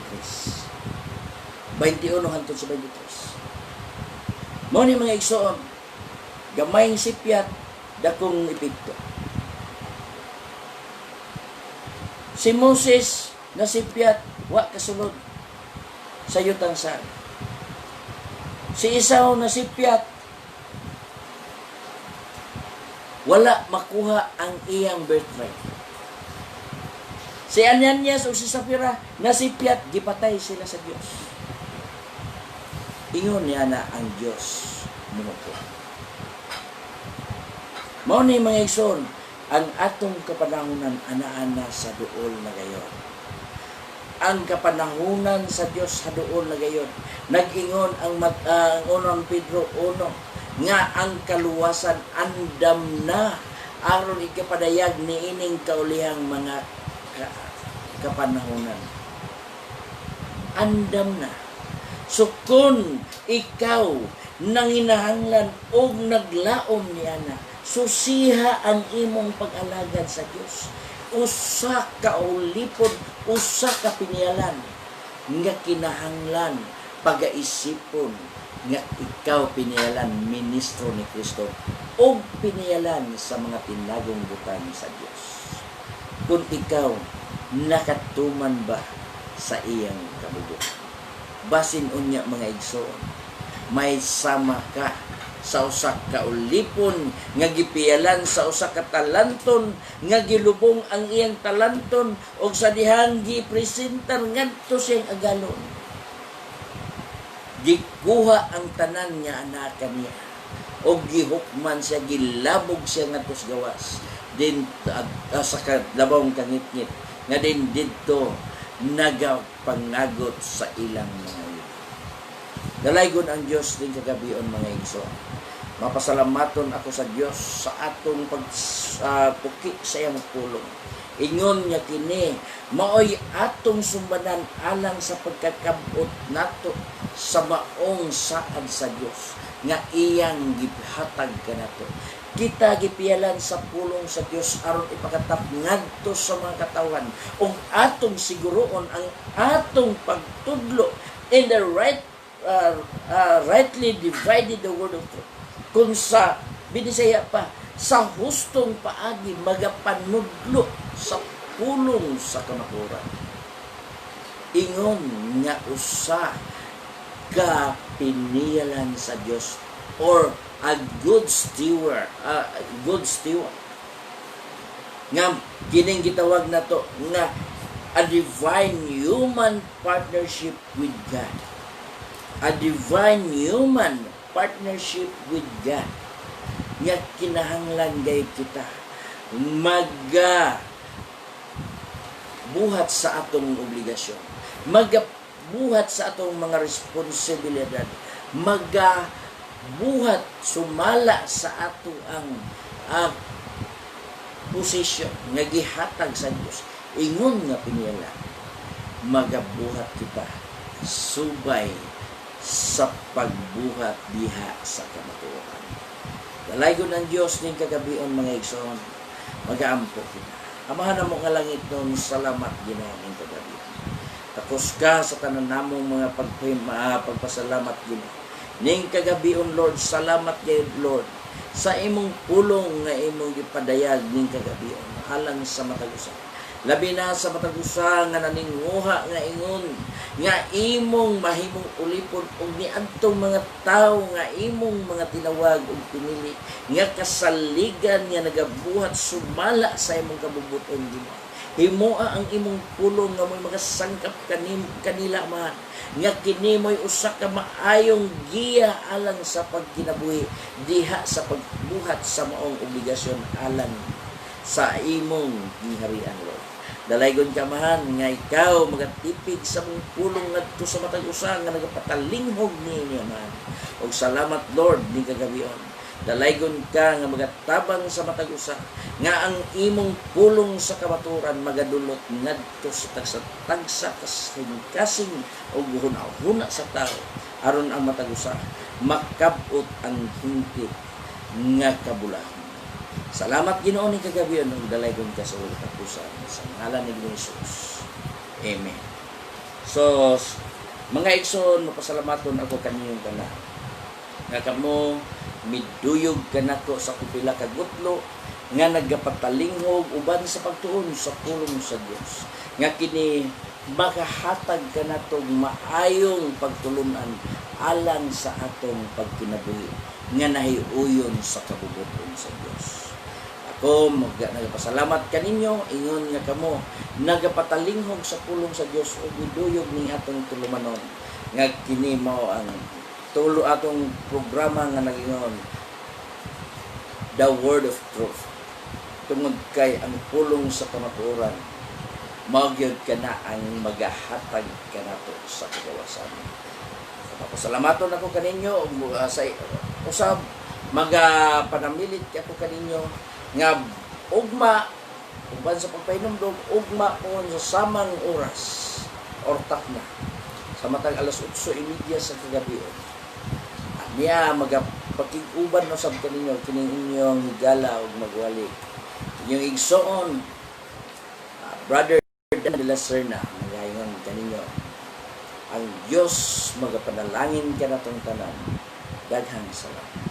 21 hangtod sa 23. Mao ni mga igsoon, gamayng sipyat, dakong epekto. Si Moses na sipyat, wa kasulod sa yutang sari. Si Esau na sipyat, wala makuha ang iyang birthright. Si Ananias o si Sapphira nasipyat, gipatay sila sa Dios. Ingon niya na ang Dios munuko. Mao ni mga igsoon, ang atong kapanahunan ana-ana sa duol na gayon. Ang kapanahunan sa Dios sa duol na gayon. Nag-ingon ang unang Pedro 1 nga ang kaluwasan andam na aron ikapadayag niining kaulihang mga kapanahunan. Andam na. So kung ikaw nanginahanglan o naglaom niya na, susiha ang imong pag-alagad sa Dios. Usa ka ulipod, usa ka pinialan nga kinahanglan pagaisipon nga ikaw piniyalan ministro ni Kristo o piniyalan sa mga tinagong butang sa Dios. Kung ikaw nakatuman ba sa iyang kabubuhan, basin unya mga igsoon, may sama ka sa usa ka ulipon nga gipiyalan sa usa ka talanton nga gilubong ang iyang talanton og sa dihang gipresentar ngadto siyang agalon. Gikuha ang tanan nga anak niya og gihukman siya, gilabog siya ngadto sa gawas din sa kadlawong kangitngit nga din didto nagapangagot sa ilang mga yuta. Dalaygon ang Dios din kagabion mga igsoon. Mapasalamaton ako sa Dios sa atong pagpuki sa iyang pulong. Ingon niya kini maoy atong sumbanan alang sa pagkakabot nato sa maong saad sa Dios nga iyang gihatag kanato. Kita gipiyalan sa pulong sa Dios aron ipakatap ngadto sa mga katawan ug atong siguroon ang atong pagtudlo in the rightly divided the word of truth. Kung sa binisaya pa sa hustong paagi magapanudlo sa pulong sa kamaturan. Ingon nga usa ka piniyalan sa Dios or a good steward, nga kining gitawag nato nga a divine human partnership with God. A divine human partnership with God. Nga kinahanglan gayud kita buhat sa atong obligasyon, buhat sa atong mga responsibilidad, buhat sumala sa ato ang posisyon nga gihatag sa Dios. Ingon nga piniyala, magabuhat kita subay sa pagbuhat diha sa kamatuoran. Dalaygon ang Dios ning kagabion mga igsoon, magaampo kita. Amahan mo nga langit nun, salamat ginaming kagabion. Tapos ka sa tanan namong mga pagpasalamat gina. Ning kagabion Lord, salamat kay Lord sa imong pulong nga imong gipadayag ning kagabion alang sa matagusa. Labi na sa matagusa nga naninguha nga ingon nga imong mahimong ulipon og niadtong mga tawo nga imong mga tinawag og pinili nga kasaligan nga nagabuhat sumala sa imong kabubuton Ginoo. Himoa ang imong pulong nga mo'y makasangkap kanila man nga kini mo'y usa ka maayong giya alang sa pagkinabuhi diha sa pagbuhat sa maong obligasyon alang sa imong giharian Lord. Dalaygon ka mahan nga ikaw magatipig sa mong pulong ngadto sa matag usa nga nagapatalingog niya man. Og salamat Lord ni kagabion. Dalaygon ka nga magatabang sa matag usa nga ang imong pulong sa kamaturan magadulot ngadto sa tagsa kasing og hunahuna sa tao aron ang matag usa makabot ang hingpit nga kabulahan. Salamat Ginoo ni kagabion ug dalaygon ka sa ulo katapusan sa ngalan ni Jesus. Amen. So mga igsoon, mapasalamaton ako kaniyong kana nga kamo miduyog kanako sa kupila ka gutlo nga nagapatalingog uban sa pagtuon sa pulong sa Dios nga kini makahatag kanatong maayong pagtulunan alang sa atong pagkinabuhi nga nahiuyon sa kabubuton sa Dios. Ako nagapasalamat kaninyo ingon nga kamo nagapatalingog sa pulong sa Dios ug miduyog ning atong tulumanon nga kini mao ang tulo atong programa nga nagingon The Word of Truth. Tungod kay ang pulong sa kamatuoran mao gyud kana ang magahatag kanato sa kagawasan. Pasalamaton ako kaninyo sa usab magapanamilit ako kaninyo nga ugma uban sa pagpahinumdog ugma kon sa samang oras ortak na sa matag alas 8:30 sa kagabion niya magapakig-uban no sab kaninyo kining inyong higala ug magwalik inyong igsoon Brother de la Serna magayon kaninyo ang Dios magapanalangin kanatong tanan. Daghang salamat.